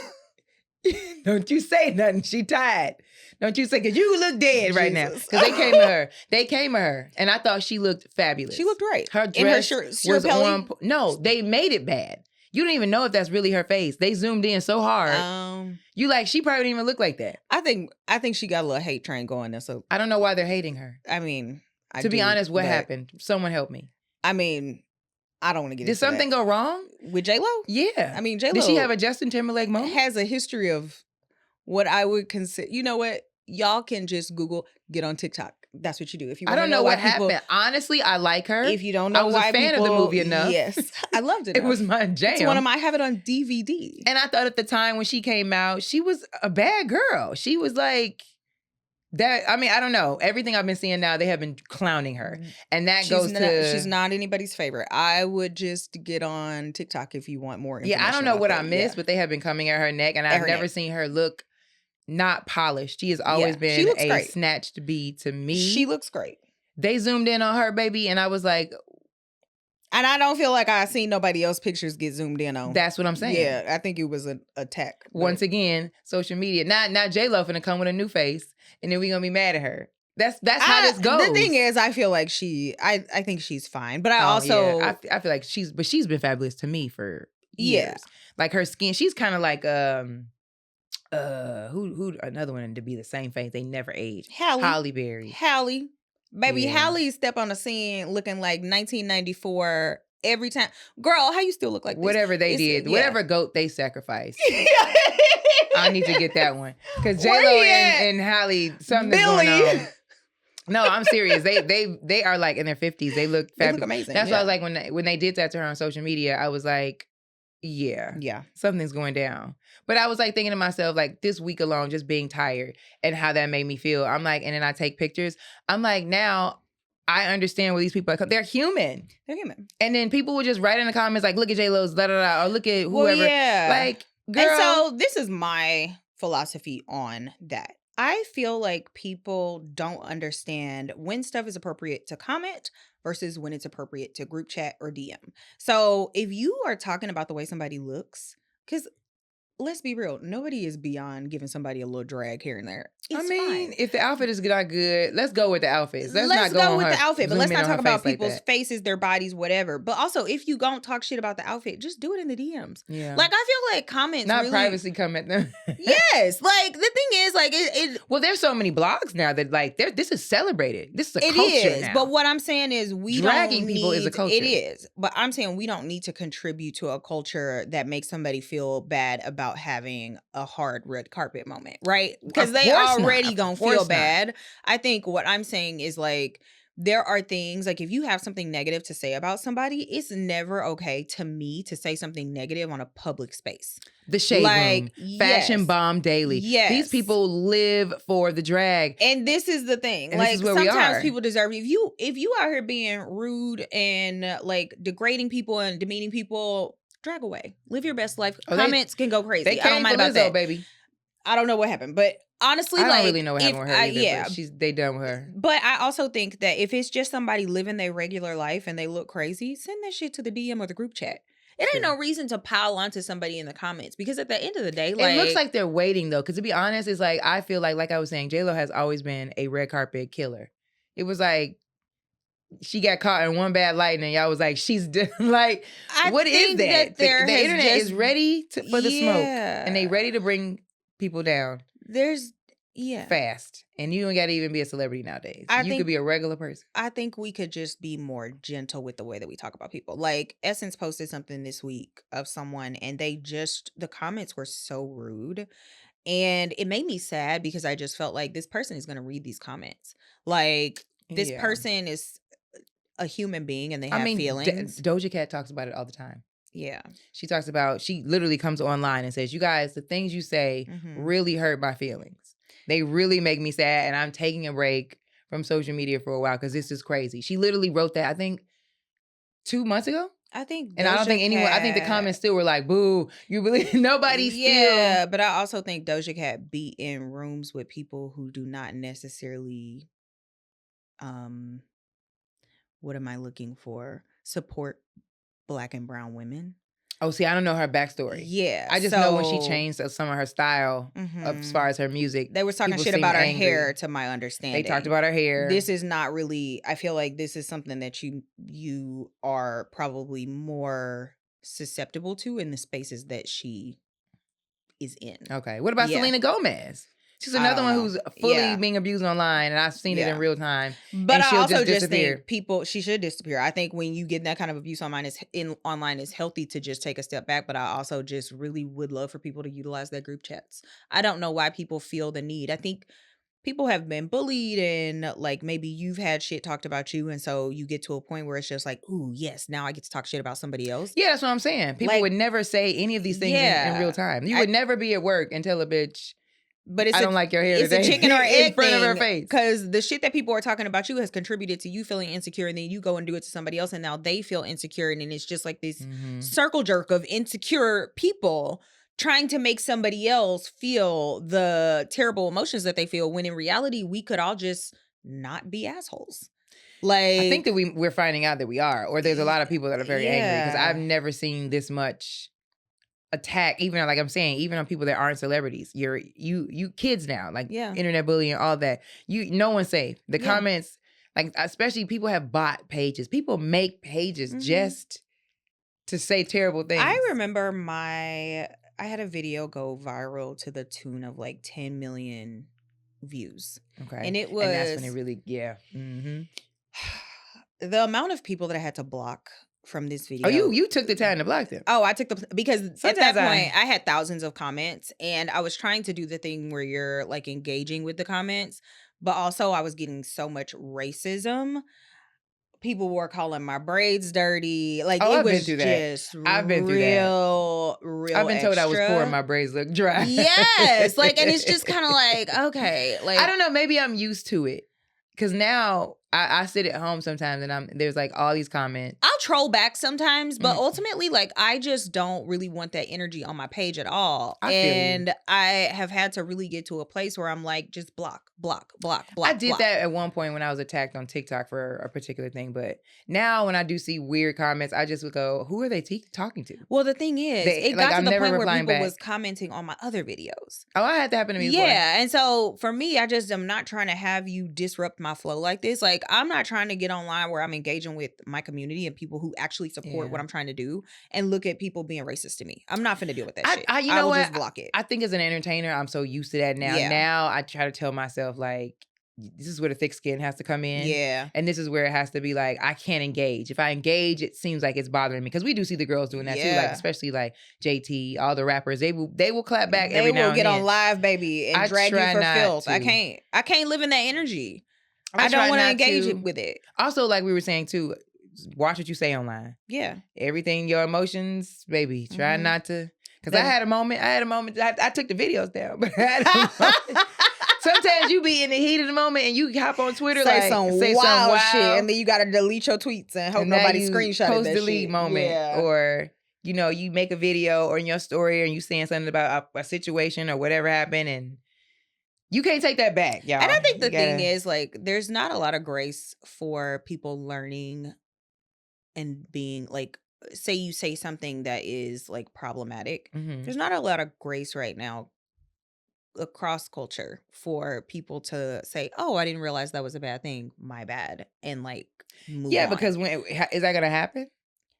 Don't you say nothing. She tired. Don't you say, because you look dead right now. Because they came at her. They came at her. And I thought she looked fabulous. She looked great. Her dress in her shirt was on. No, they made it bad. You don't even know if that's really her face. They zoomed in so hard. You like, she probably didn't even look like that. I think she got a little hate train going there. So I don't know why they're hating her. I mean, to be honest, what happened? Someone help me. I mean, I don't want to get into Did something go wrong? With J-Lo? Yeah. I mean, J-Lo. Did she have a Justin Timberlake moment? Has a history of what I would consider, you know what? Y'all can just Google, get on TikTok. That's what you do. If you I don't know what happened. Honestly, I like her. If you don't know, I was a fan of the movie enough. Yes, I loved it. It was my jam. It's one of my. I have it on DVD. And I thought at the time when she came out, she was a bad girl. She was like that. I mean, I don't know. Everything I've been seeing now, they have been clowning her, and that she's not anybody's favorite. I would just get on TikTok if you want more information. Yeah, I don't know what I missed, but they have been coming at her neck, and I've never seen her look not polished. She has always been a snatched bee to me. She looks great. They zoomed in on her, baby, and I was like, and I don't feel like I seen nobody else's pictures get zoomed in on. That's what I'm saying. Yeah, I think it was an attack. Once again, social media. Now J-Lo finna come with a new face, and then we gonna be mad at her. That's how this goes. The thing is, I feel like I think she's fine, but I feel like she's been fabulous to me for years. Yeah. Like her skin, she's kind of like who another one to be the same face. They never age. Halle Berry. Baby, Halle step on the scene looking like 1994 every time. Girl, how you still look like this? Whatever they did, whatever goat they sacrificed. I need to get that one. Because J-Lo and Halle, something's going on. No, I'm serious. They are like in their 50s. They look fabulous. They look amazing. That's why I was like, when they did that to her on social media, I was like, yeah, something's going down. But I was like thinking to myself, like this week alone, just being tired and how that made me feel. I'm like, and then I take pictures. I'm like, now I understand where these people are. They're human. They're human. And then people would just write in the comments like, look at J-Lo's da da da, or look at whoever. Well, yeah. Like, girl. And so this is my philosophy on that. I feel like people don't understand when stuff is appropriate to comment versus when it's appropriate to group chat or DM. So if you are talking about the way somebody looks, because let's be real, nobody is beyond giving somebody a little drag here and there. It's fine. If the outfit is not good, let's go with the outfits. Let's not go with the outfit, but let's not talk about people's like faces, their bodies, whatever. But also, if you don't talk shit about the outfit, just do it in the DMs. Yeah. Like, I feel like comments not really... privacy comment them. Yes. Like, the thing is, like, it... Well, there's so many blogs now that, like, this is celebrated. This is a culture now. But what I'm saying is dragging people is a culture. It is. But I'm saying we don't need to contribute to a culture that makes somebody feel bad about having a hard red carpet moment, right? Because they already gonna feel bad. I think what I'm saying is like there are things like if you have something negative to say about somebody, it's never okay to me to say something negative on a public space. The shade room, fashion bomb daily. Yes. These people live for the drag. And this is the thing. And like this is where sometimes people deserve if you out here being rude and like degrading people and demeaning people, drag away. Live your best life. Comments can go crazy. They I don't mind about Lizzo, that, baby. I don't know what happened, but honestly, I don't really know what happened with her either, but they done with her. But I also think that if it's just somebody living their regular life and they look crazy, send that shit to the DM or the group chat. It ain't no reason to pile onto somebody in the comments because at the end of the day, like... It looks like they're waiting, though, because to be honest, it's like, I feel like I was saying, J-Lo has always been a red carpet killer. It was like, she got caught in one bad light and y'all was like, she's like, what is that? The internet is ready for the smoke and they ready to bring people down. There's Yeah. fast. And you don't got to even be a celebrity nowadays. I You could think be a regular person. I think we could just be more gentle with the way that we talk about people. Like Essence posted something this week of someone and the comments were so rude. And it made me sad because I just felt like this person is going to read these comments. Like this Yeah. person is a human being and they I have mean, feelings. Doja Cat talks about it all the time. Yeah. She talks about, she literally comes online and says, you guys, the things you say really hurt my feelings. They really make me sad, and I'm taking a break from social media for a while because this is crazy. She literally wrote that, I think, 2 months ago. I think And I don't think anyone, I think the comments still were like, boo, you believe nobody still. Yeah, but I also think Doja Cat be in rooms with people who do not necessarily, what am I looking for? Support Black and brown women. Oh, see, I don't know her backstory. Yeah. I just know when she changed some of her style as far as her music. They were talking people shit seemed about her angry. hair, to my understanding. They talked about her hair. This is not really, I feel like this is something that you are probably more susceptible to in the spaces that she is in. Okay. What about Yeah. Selena Gomez? She's I another don't one know. who's fully Yeah. being abused online, and I've seen it in real time. But and I she'll also just disappear. think she should disappear. I think when you get that kind of abuse online, it's healthy to just take a step back. But I also just really would love for people to utilize their group chats. I don't know why people feel the need. I think people have been bullied, and like maybe you've had shit talked about you, and so you get to a point where it's just like, ooh, yes, now I get to talk shit about somebody else. Yeah, that's what I'm saying. People would never say any of these things in real time. You would never be at work and tell a bitch, but I don't like your hair today. It's a chicken or egg in front of her face. Because the shit that people are talking about you has contributed to you feeling insecure, and then you go and do it to somebody else, and now they feel insecure, and then it's just like this circle jerk of insecure people trying to make somebody else feel the terrible emotions that they feel, when in reality we could all just not be assholes. Like, I think that we're finding out that we are, or there's a lot of people that are very angry, because I've never seen this much attack, even like I'm saying, even on people that aren't celebrities. You kids now, like internet bullying, all that. No one's safe. The comments, like especially people have bot pages. People make pages just to say terrible things. I remember I had a video go viral to the tune of like 10 million views. Okay. And it was, and that's when it really, the amount of people that I had to block from this video. Oh, you took the time to block them. Oh, I took because sometimes at that point I had thousands of comments, and I was trying to do the thing where you're like engaging with the comments, but also I was getting so much racism. People were calling my braids dirty. Like, it was just I've been through real, real. I've been told I was poor and my braids look dry. Yes. Like, and it's just kind of like, okay. Like, I don't know. Maybe I'm used to it. Because now I sit at home sometimes and there's like all these comments. I'll troll back sometimes, but ultimately, like, I just don't really want that energy on my page at all. I have had to really get to a place where I'm like, just block. I did that at one point when I was attacked on TikTok for a particular thing. But now when I do see weird comments, I just would go, who are they talking to? Well, the thing is, it got to the point where people was commenting on my other videos. Oh, I had that happen to me before. Yeah. And so for me, I just am not trying to have you disrupt my flow like this. Like, I'm not trying to get online where I'm engaging with my community and people who actually support what I'm trying to do and look at people being racist to me. I'm not finna deal with that shit. You know what? Just block it. I think as an entertainer, I'm so used to that now. Now I try to tell myself, like, this is where the thick skin has to come in. Yeah. And this is where it has to be like, I can't engage. If I engage, it seems like it's bothering me. Because we do see the girls doing that too. Like, especially like JT, all the rappers, they will clap back every now and then. They will get on live, baby, and drag you for filth. I can't live in that energy. I don't want to engage with it. Also, like we were saying too, watch what you say online. Yeah. Everything, your emotions, baby. Try not to. Because I had a moment. I took the videos down, but I had a moment. Sometimes you be in the heat of the moment and you hop on Twitter say some wild shit, and then you gotta delete your tweets and hope nobody screenshot post that delete shit. moment, or you make a video or in your story and you saying something about a situation or whatever happened, and you can't take that back, y'all. And I think the thing is, like, there's not a lot of grace for people learning and being like, say you say something that is like problematic. There's not a lot of grace right now across culture for people to say, oh, I didn't realize that was a bad thing, my bad, and like move on. Because when is that gonna happen?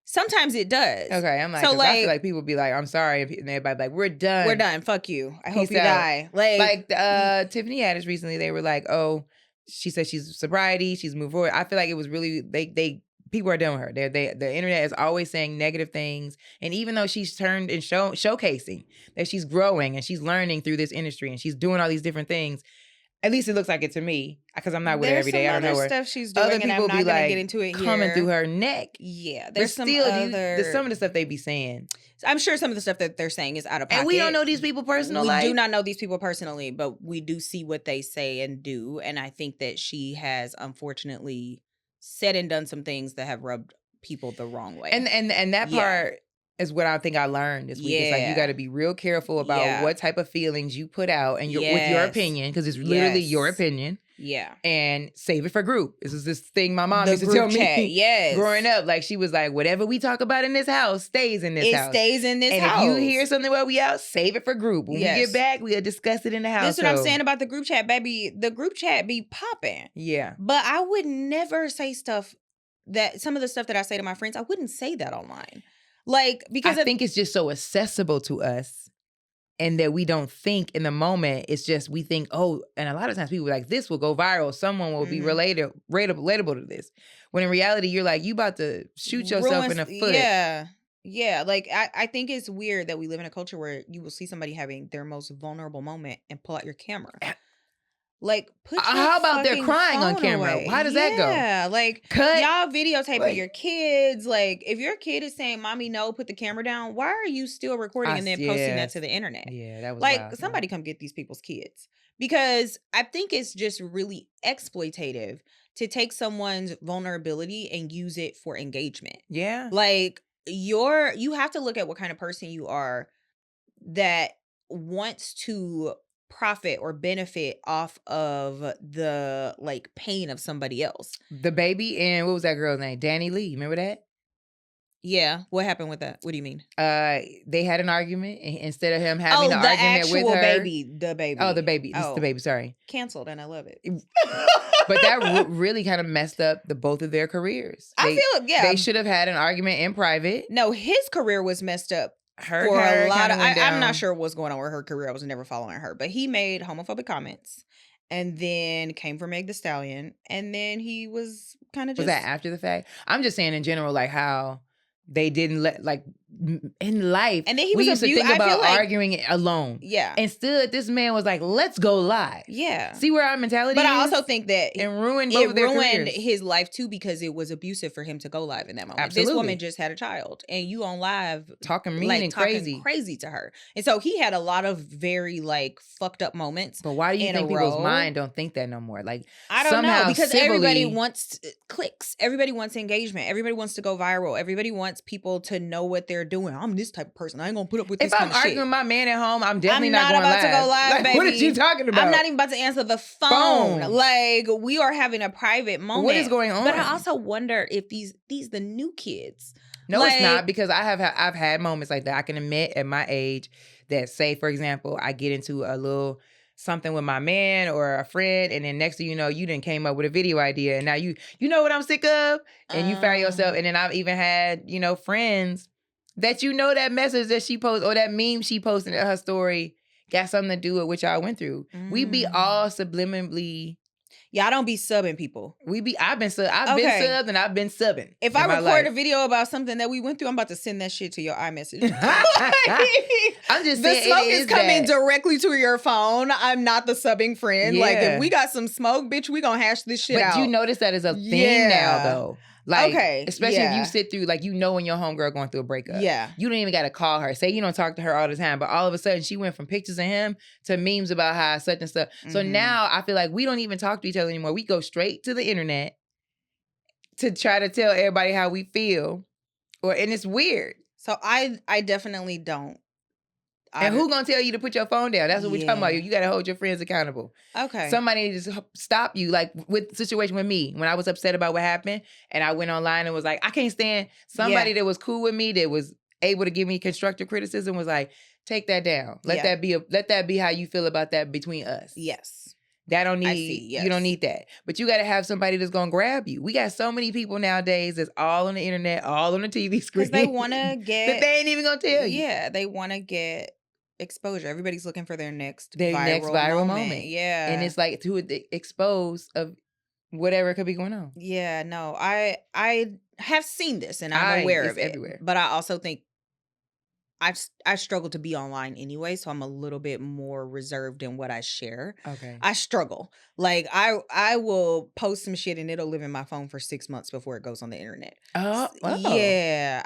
Sometimes it does. Okay, I'm like, so I feel like people be like, I'm sorry, and everybody like, we're done. We're done. Fuck you. I hope Peace you out. die. Tiffany Haddish recently, they were like, oh, she said she's sobriety, she's moved forward. I feel like it was really they people are done with her. The internet is always saying negative things, and even though she's turned and showcasing that she's growing and she's learning through this industry and she's doing all these different things. At least it looks like it to me, because I'm not with her every day. I don't know her. Stuff she's doing, other people and I'm not be like get into it coming here. through her neck. Yeah, there's some of the stuff they be saying. I'm sure some of the stuff that they're saying is out of pocket. And we don't know these people personally. We do not know these people personally, but we do see what they say and do. And I think that she has unfortunately said and done some things that have rubbed people the wrong way. And that part is what I think I learned this week. It's like you got to be real careful about what type of feelings you put out and with your opinion, because it's literally your opinion. Yeah. And save it for group. This is this thing my mom used to tell me growing up. Like, she was like, whatever we talk about in this house stays in this house. It stays in this house. And if you hear something while we out, save it for group. When we get back, we'll discuss it in the house. That's what I'm saying about the group chat, baby. The group chat be popping. Yeah. But I would never say stuff that, some of the stuff that I say to my friends, I wouldn't say that online. Like, because I think it's just so accessible to us, and that we don't think in the moment. It's just, we think, oh, and a lot of times people are like, this will go viral. Someone will be relatable to this. When in reality, you're like, you about to shoot yourself in the foot. Yeah. Yeah. Like, I think it's weird that we live in a culture where you will see somebody having their most vulnerable moment and pull out your camera. Like, put your how about they're crying on camera? Away. How does that go? Yeah, like, cut. Y'all videotaping your kids. Like, if your kid is saying, "Mommy, no, put the camera down," why are you still recording and then posting that to the internet? Yeah, that was like, wild, somebody come get these people's kids, because I think it's just really exploitative to take someone's vulnerability and use it for engagement. Yeah, like you have to look at what kind of person you are that wants to profit or benefit off of the like pain of somebody else. The baby, and what was that girl's name? Danny Lee. Remember that? Yeah. What happened with that? What do you mean? They had an argument, and instead of him having an argument with her. The baby. Oh, the baby. This is the baby. Sorry. Canceled, and I love it. But that really kind of messed up both of their careers. I feel they should have had an argument in private. No, his career was messed up. Her for a lot of, I'm not sure what's going on with her career. I was never following her, but he made homophobic comments, and then came for Meg Thee Stallion, and then he was kind of just. Was that after the fact? I'm just saying in general, like how they didn't let, like, in life. And then he we used to think about arguing alone. Yeah. Instead, this man was like, let's go live. Yeah. See where our mentality is? But I also think that it ruined both of their careers. His life too, because it was abusive for him to go live in that moment. Absolutely. This woman just had a child, and you on live talking mean and crazy to her. And so he had a lot of very like fucked up moments. But why do you think people's mind don't think that no more? Like, I don't know, because everybody wants clicks. Everybody wants engagement. Everybody wants to go viral. Everybody wants people to know what they're doing. I'm this type of person. I ain't gonna put up with this kind of shit. If I'm arguing with my man at home, I'm definitely not going about to go live, like, baby. What is she talking about? I'm not even about to answer the phone. Like, we are having a private moment. What is going on? But I also wonder if these the new kids. No, it's not, because I've had moments like that. I can admit at my age that, say, for example, I get into a little something with my man or a friend, and then next thing you know, you done came up with a video idea, and now you know what I'm sick of, and you find yourself. And then I've even had, friends that that message that she posted or that meme she posted in her story got something to do with what y'all went through. We be all subliminally. Y'all don't be subbing people. I've been subbed and I've been subbing. If I record a video about something that we went through, I'm about to send that shit to your iMessage. I'm just saying, the smoke is coming directly to your phone. I'm not the subbing friend. Yeah. Like, if we got some smoke, bitch, we gonna hash this shit out. But you notice that is a thing now, though. Like, especially if you sit through, like, when your homegirl going through a breakup. Yeah. You don't even got to call her. Say you don't talk to her all the time, but all of a sudden she went from pictures of him to memes about how such and stuff. So now I feel like we don't even talk to each other anymore. We go straight to the internet to try to tell everybody how we feel. And it's weird. So I definitely don't. And who gonna tell you to put your phone down? That's what we're talking about. You got to hold your friends accountable. Okay. Somebody just stop you. Like with the situation with me, when I was upset about what happened, and I went online and was like, I can't stand somebody that was cool with me, that was able to give me constructive criticism, was like, take that down. Let that be how you feel about that between us. Yes. That don't I need, see, you don't yes. need that. But you got to have somebody that's going to grab you. We got so many people nowadays that's all on the internet, all on the TV screen. Because they want to that get, they ain't even going to tell you. yeah, they want to get exposure. Everybody's looking for their next Their next viral moment. Yeah. And it's like to expose of whatever could be going on. Yeah, no, I have seen this and I'm aware It's of it. everywhere. But I also think I struggle to be online anyway, so I'm a little bit more reserved in what I share. Okay. I struggle. Like I will post some shit and it'll live in my phone for 6 months before it goes on the internet. Oh. Yeah,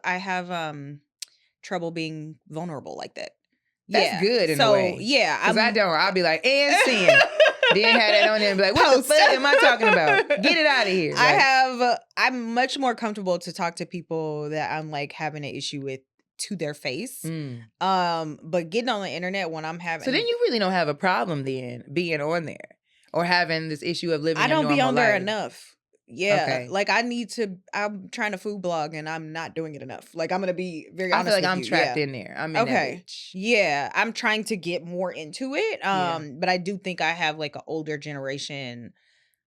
I have trouble being vulnerable like that. That's Yeah. good in so, a way. yeah, Because I don't. I'll be like, and sin. Then have that on there and be like, what Post. the fuck am I talking about? Get it out of here. I'm much more comfortable to talk to people that I'm like having an issue with to their face. But getting on the internet when I'm having, so then you really don't have a problem then being on there or having this issue of living. I don't be on there life. enough. Yeah, okay. Like I'm trying to food blog and I'm not doing it enough. Like I'm gonna be very honest. I feel like with I'm you. trapped Yeah. in there. I'm in that bitch. Yeah, I'm trying to get more into it. But I do think I have like an older generation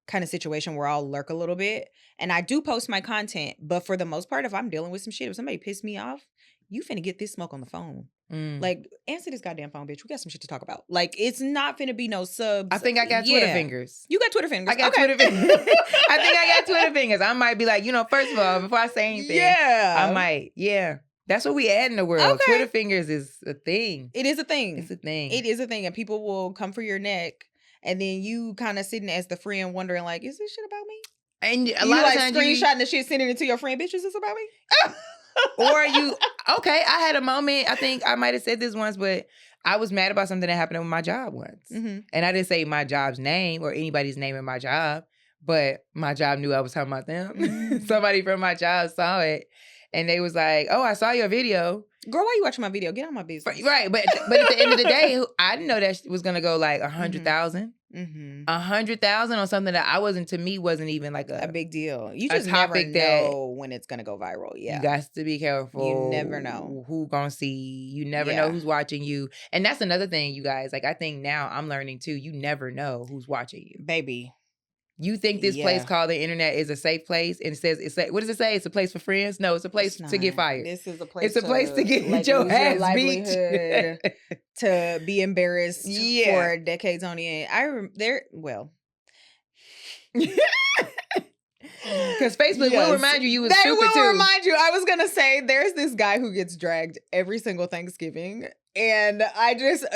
kind of situation where I'll lurk a little bit, and I do post my content. But for the most part, if I'm dealing with some shit, if somebody pissed me off, you finna get this smoke on the phone. Like, answer this goddamn phone, bitch. We got some shit to talk about. Like, it's not finna be no subs. I think I got Twitter fingers. You got Twitter fingers. I got Twitter fingers. I think I got Twitter fingers. I might be like, first of all, before I say anything, I might. Yeah. That's what we add in the world. Okay. Twitter fingers is a thing. It is a thing. It's a thing. It is a thing. And people will come for your neck. And then you kind of sitting as the friend wondering, like, is this shit about me? And a you lot like of times screenshotting the shit, sending it to your friend, bitch, is this about me? Or okay, I had a moment, I think I might have said this once, but I was mad about something that happened with my job once. And I didn't say my job's name or anybody's name in my job, but my job knew I was talking about them. Somebody from my job saw it and they was like, oh, I saw your video. Girl, why you watching my video? Get on my business. Right, but at the end of the day, I didn't know that was going to go like 100,000. 100,000 on something that wasn't even like a big deal. You just never know when it's gonna go viral. Yeah, you got to be careful. You never know who gonna see. You never know who's watching you, and that's another thing, you guys. Like I think now I'm learning too. You never know who's watching you, baby. You think this place called the internet is a safe place, and it says what does it say? It's a place for friends. No, it's a place to get fired. This is a place. It's a place to get your ass beat, to be embarrassed for decades on end. Because Facebook will remind you was stupid too. They will remind you. I was gonna say there's this guy who gets dragged every single Thanksgiving. And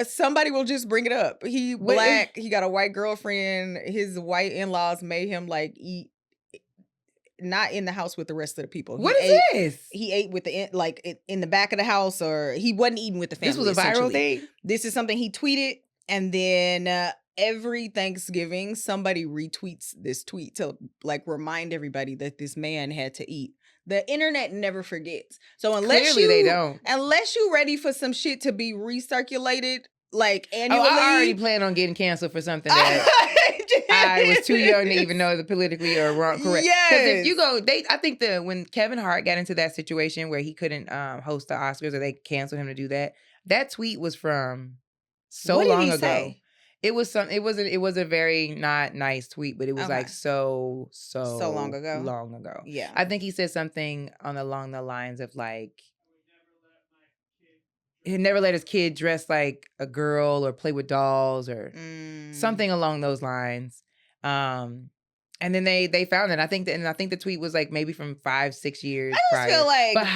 somebody will just bring it up. He black, he got a white girlfriend. His white in-laws made him like eat, not in the house with the rest of the people. What is this? He ate with in the back of the house, or he wasn't eating with the family. This was a viral thing? This is something he tweeted. And then every Thanksgiving, somebody retweets this tweet to like remind everybody that this man had to eat. The internet never forgets. So unless they don't. Unless you're ready for some shit to be recirculated like annually. I already plan on getting canceled for something that I was too young to even know the politically or wrong correct. Yes. Because if you go, I think when Kevin Hart got into that situation where he couldn't host the Oscars or they canceled him to do that, that tweet was from so long ago. Say? It was a very not nice tweet, but it was like so long ago. Long ago. Yeah. I think he said something along the lines of like he'd never let his kid dress like a girl or play with dolls or something along those lines. And then they found it. I think the tweet was like maybe from 5-6 years I just feel like, but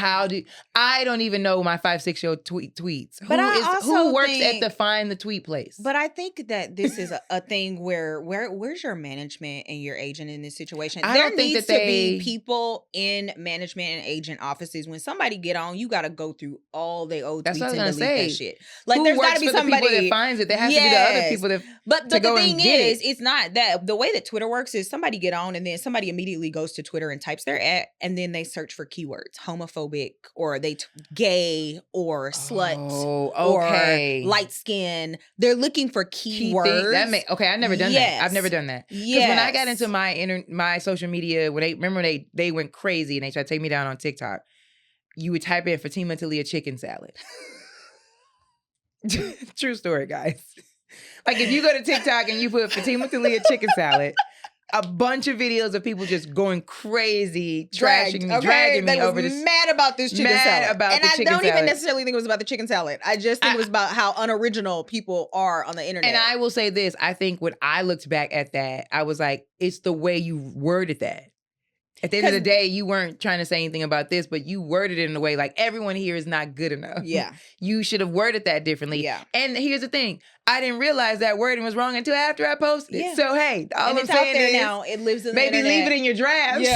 I don't even know my 5-6-year-old tweets. But who works at the find the tweet place? But I think that this is a thing where's your management and your agent in this situation? There needs to be people in management and agent offices. When somebody get on, you got to go through all their old tweets and delete that shit. Like there's got to be somebody that finds it. There has to be the other people that. But the thing is, it's not that. The way that Twitter works is somebody get on and then somebody immediately goes to Twitter and types their ad and then they search for keywords, homophobic or gay or slut or light skin. They're looking for keywords. Okay, I've never done that. I've never done that. Because when I got into my social media, when they went crazy and they tried to take me down on TikTok, you would type in Fatima Talia chicken salad. True story, guys. Like if you go to TikTok and you put Fatima Talia chicken salad, a bunch of videos of people just going crazy, trashing me, dragging me over this. Mad about this chicken salad. And I don't even necessarily think it was about the chicken salad. I just think it was about how unoriginal people are on the internet. And I will say this. I think when I looked back at that, I was like, it's the way you worded that. At the end of the day, you weren't trying to say anything about this, but you worded it in a way like everyone here is not good enough. Yeah. You should have worded that differently. Yeah. And here's the thing. I didn't realize that wording was wrong until after I posted it. So, hey, all I'm saying is now. It lives in the maybe internet. leave it in your drafts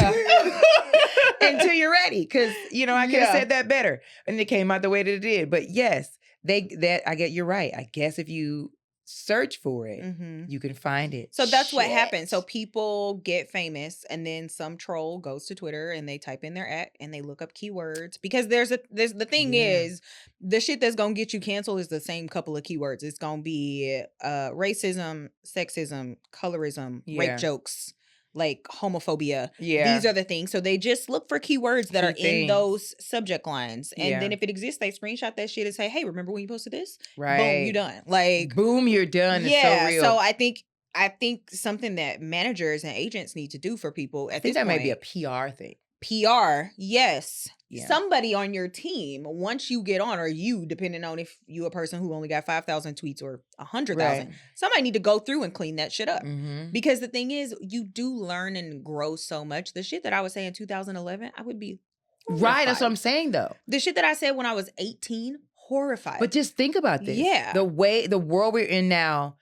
until you're ready. Because, you know, I could have said that better. And it came out the way that it did. But yes, you're right. I guess if you search for it, you can find it. So that's what happens. So people get famous and then some troll goes to Twitter and they type in their act and they look up keywords because the thing is the shit that's gonna get you canceled is the same couple of keywords. It's gonna be racism, sexism, colorism, rape jokes, like homophobia. These are the things. So they just look for keywords that are in those subject lines. And then if it exists, they screenshot that shit and say, hey, remember when you posted this? Right. Boom, you're done. Like boom, you're done. It's so real. So I think something that managers and agents need to do for people at this point. That might be a PR thing. PR, yes. Yeah. Somebody on your team, once you get on, or you, depending on if you a person who only got 5,000 tweets or 100,000, somebody need to go through and clean that shit up. Because the thing is, you do learn and grow so much. The shit that I would say in 2011, I would be horrified. Right, that's what I'm saying though. The shit that I said when I was 18, horrified. But just think about this. Yeah. The world we're in now,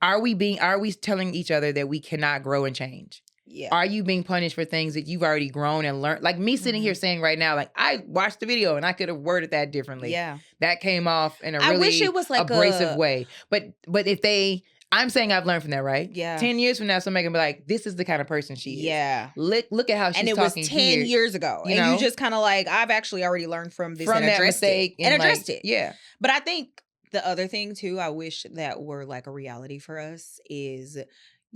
are we telling each other that we cannot grow and change? Yeah. Are you being punished for things that you've already grown and learned? Like me sitting here saying right now, like I watched the video and I could have worded that differently. Yeah. That came off in a really wish it was like abrasive way. But if I'm saying I've learned from that, right? Yeah. 10 years from now, somebody can be like, this is the kind of person she is. Yeah. Look at how she's talking. And it was 10 years ago. You just kind of like, I've actually already learned from this and that addressed mistake it. And addressed it. Yeah. But I think the other thing too, I wish that were like a reality for us is,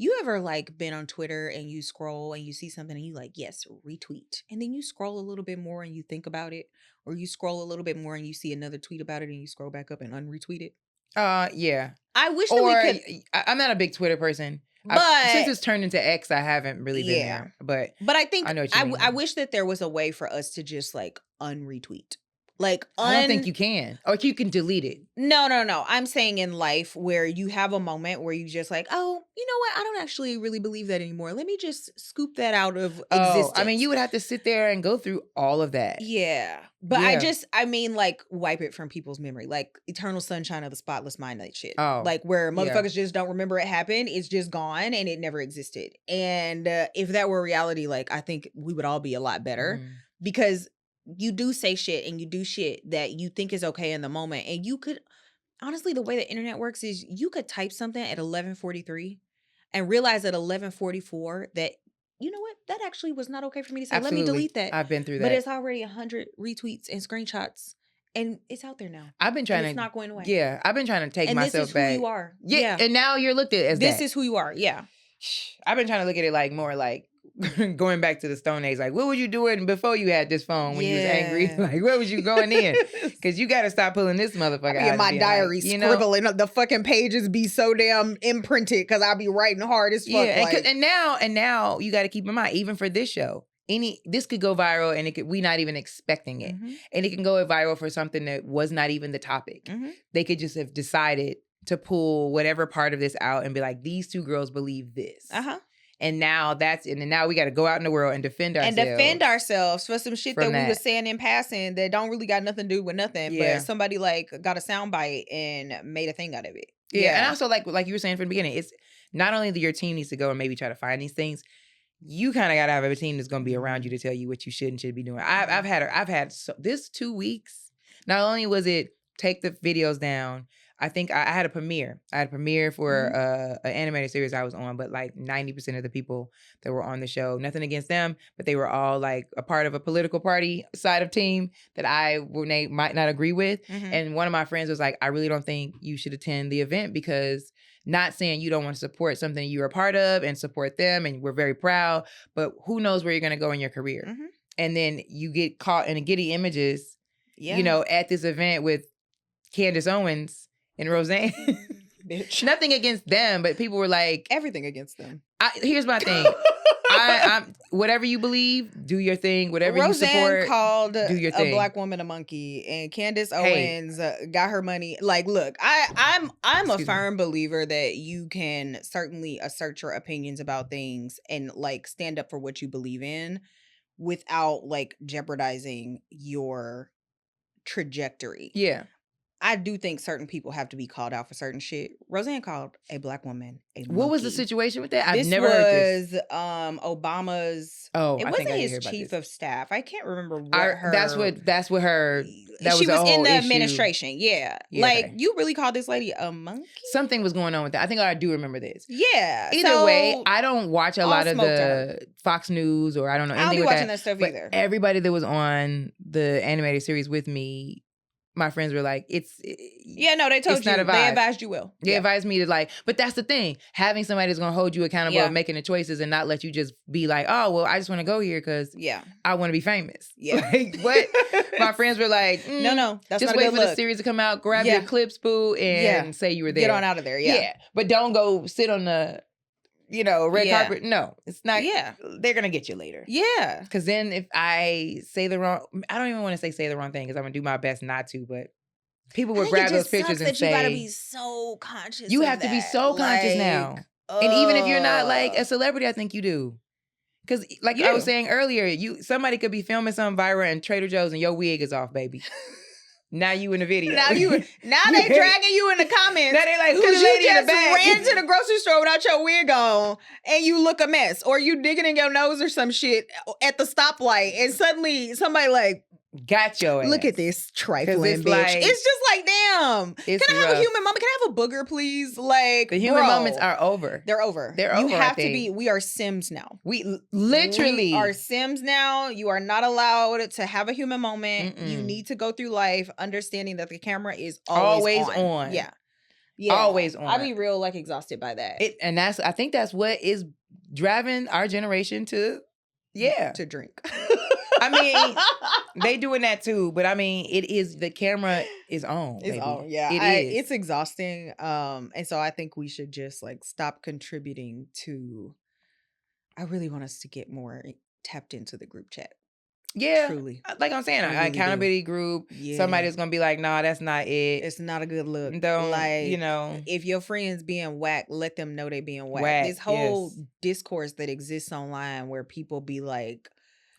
you ever like been on Twitter and you scroll and you see something and you like, yes, retweet. And then you scroll a little bit more and you think about it. Or you scroll a little bit more and you see another tweet about it and you scroll back up and unretweet it. Yeah. I wish that we could. I'm not a big Twitter person. But since it's turned into X, I haven't really been there. But I think I know what you mean. I wish that there was a way for us to just like unretweet. Like I don't think you can. Or you can delete it. No. I'm saying in life where you have a moment where you just like, oh, you know what? I don't actually really believe that anymore. Let me just scoop that out of existence. I mean, you would have to sit there and go through all of that. Yeah. But I mean, like, wipe it from people's memory. Like, eternal sunshine of the spotless mind, that shit. Oh. Like, where motherfuckers just don't remember it happened. It's just gone and it never existed. And if that were reality, like, I think we would all be a lot better. Because you do say shit and you do shit that you think is okay in the moment. And you could, honestly, the way the internet works is you could type something at 11:43 and realize at 11:44 that, you know what, that actually was not okay for me to say. Absolutely. Let me delete that. I've been through that. But it's already 100 retweets and screenshots. And it's out there now. I've been trying it's not going away. Yeah, I've been trying to take myself back. And this is who you are. Yeah. And now you're looked at as this that. Is who you are. Yeah. I've been trying to look at it like more like going back to the Stone Age, like what were you doing before you had this phone when you was angry? Like where was you going in? Because you got to stop pulling this motherfucker out. In my diary, like, scribbling the fucking pages be so damn imprinted because I'll be writing hard as fuck. Yeah, like. and now you got to keep in mind, even for this show, this could go viral and we not even expecting it, and it can go viral for something that was not even the topic. They could just have decided to pull whatever part of this out and be like, these two girls believe this. And now now we got to go out in the world and defend ourselves. For some shit that we were saying in passing that don't really got nothing to do with nothing. Yeah. But somebody like got a soundbite and made a thing out of it. Yeah. And also like you were saying from the beginning, it's not only that your team needs to go and maybe try to find these things, you kind of got to have a team that's going to be around you to tell you what you should and should be doing. I've had this 2 weeks. Not only was it take the videos down, I think I had a premiere. I had a premiere for an animated series I was on, but like 90% of the people that were on the show, nothing against them, but they were all like a part of a political party side of team that I might not agree with. And one of my friends was like, I really don't think you should attend the event because not saying you don't want to support something you're a part of and support them and we're very proud, but who knows where you're going to go in your career. And then you get caught in a Getty Images, at this event with Candace Owens and Roseanne. bitch. Nothing against them, but people were like, everything against them. Here's my thing. I'm whatever you believe, do your thing. Whatever Roseanne you support, called do your thing. a black woman a monkey, and Candace Owens got her money. Like, look, I'm a firm believer that you can certainly assert your opinions about things and like stand up for what you believe in without like jeopardizing your trajectory. Yeah. I do think certain people have to be called out for certain shit. Roseanne called a black woman a monkey. What was the situation with that? I've never heard this. This was Obama's. Oh, it I wasn't think I his hear about chief this. of staff. I can't remember what her. That's what her. That she was a in whole the issue. administration. Yeah, like okay. you really called this lady a monkey? Something was going on with that. I think I do remember this. Yeah. Either way, I don't watch a lot of the Fox News or I don't know anything. I don't be watching that stuff but either. Everybody that was on the animated series with me, my friends were like, yeah, no, they told you. They advised you well. They advised me to like, but that's the thing. Having somebody that's going to hold you accountable of making the choices and not let you just be like, oh, well, I just want to go here because I want to be famous. Yeah. Like, what? My friends were like, no, that's just not wait a for good the series to come out, grab your clips, boo, and say you were there. Get on out of there, yeah. But don't go sit on the, red carpet. No, it's not. Yeah. They're going to get you later. Yeah. Because then if I say the wrong, I don't even want to say the wrong thing because I'm going to do my best not to, but people would grab those pictures and say, you gotta be so conscious. You have to be so conscious now. And even if you're not like a celebrity, I think you do. Because like I was saying earlier, somebody could be filming something viral in Trader Joe's and your wig is off, baby. Now you in the video. Now they dragging you in the comments. Now they like, who's the lady in the back? Ran to the grocery store without your wig on and you look a mess. Or you digging in your nose or some shit at the stoplight and suddenly somebody like, got your ass. Look at this trifling bitch. Like, it's just like, damn. Can I have a human moment? Can I have a booger, please? Like, the human moments are over. They're over. You have to be. We are Sims now. We literally are Sims now. You are not allowed to have a human moment. You need to go through life understanding that the camera is always on. Yeah. Always on. I be real like exhausted by that. I think that's what is driving our generation to drink. I mean, they doing that too, but I mean, the camera is on. It's on, yeah. It's exhausting. And so I think we should just like stop contributing to. I really want us to get more tapped into the group chat. Yeah, truly. Like I'm saying, an accountability group. Yeah. Somebody's gonna be like, "Nah, that's not it. It's not a good look." Don't if your friends being whack, let them know they being whack. This whole discourse that exists online where people be like.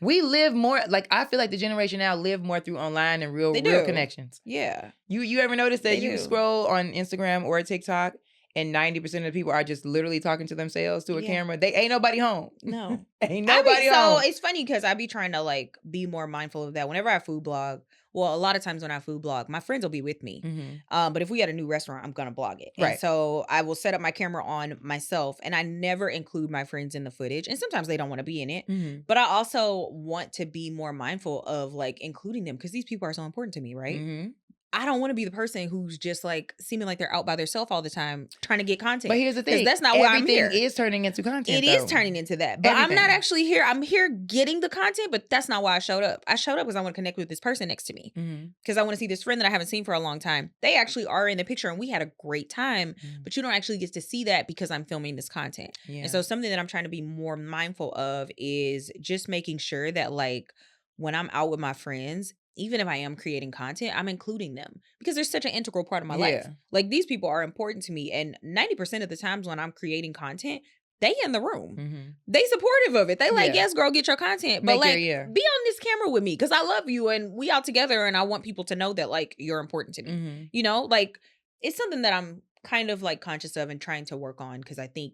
We live more, like, I feel like the generation now live more through online and real connections. Yeah. You ever notice that you scroll on Instagram or TikTok and 90% of the people are just literally talking to themselves to a camera? They ain't nobody home. No. Ain't nobody home. So it's funny because I be trying to like be more mindful of that. Whenever I food blog, well, a lot of times when I food blog, my friends will be with me. Mm-hmm. But if we had a new restaurant, I'm going to blog it. Right. And so I will set up my camera on myself and I never include my friends in the footage. And sometimes they don't want to be in it. Mm-hmm. But I also want to be more mindful of like including them because these people are so important to me, right? Mm-hmm. I don't want to be the person who's just like seeming like they're out by themselves all the time trying to get content. But here's the thing. That's not why I'm here. Everything is turning into content. It is turning into that. But I'm not actually here. I'm here getting the content, but that's not why I showed up. I showed up because I want to connect with this person next to me. Because I want to see this friend that I haven't seen for a long time. They actually are in the picture and we had a great time, but you don't actually get to see that because I'm filming this content. Yeah. And so something that I'm trying to be more mindful of is just making sure that like when I'm out with my friends, even if I am creating content, I'm including them because they're such an integral part of my life. Like these people are important to me. And 90% of the times when I'm creating content, they in the room. They supportive of it. They like, yes, girl, get your content. But like, be on this camera with me because I love you and we out together and I want people to know that like you're important to me. You know, like it's something that I'm kind of like conscious of and trying to work on because I think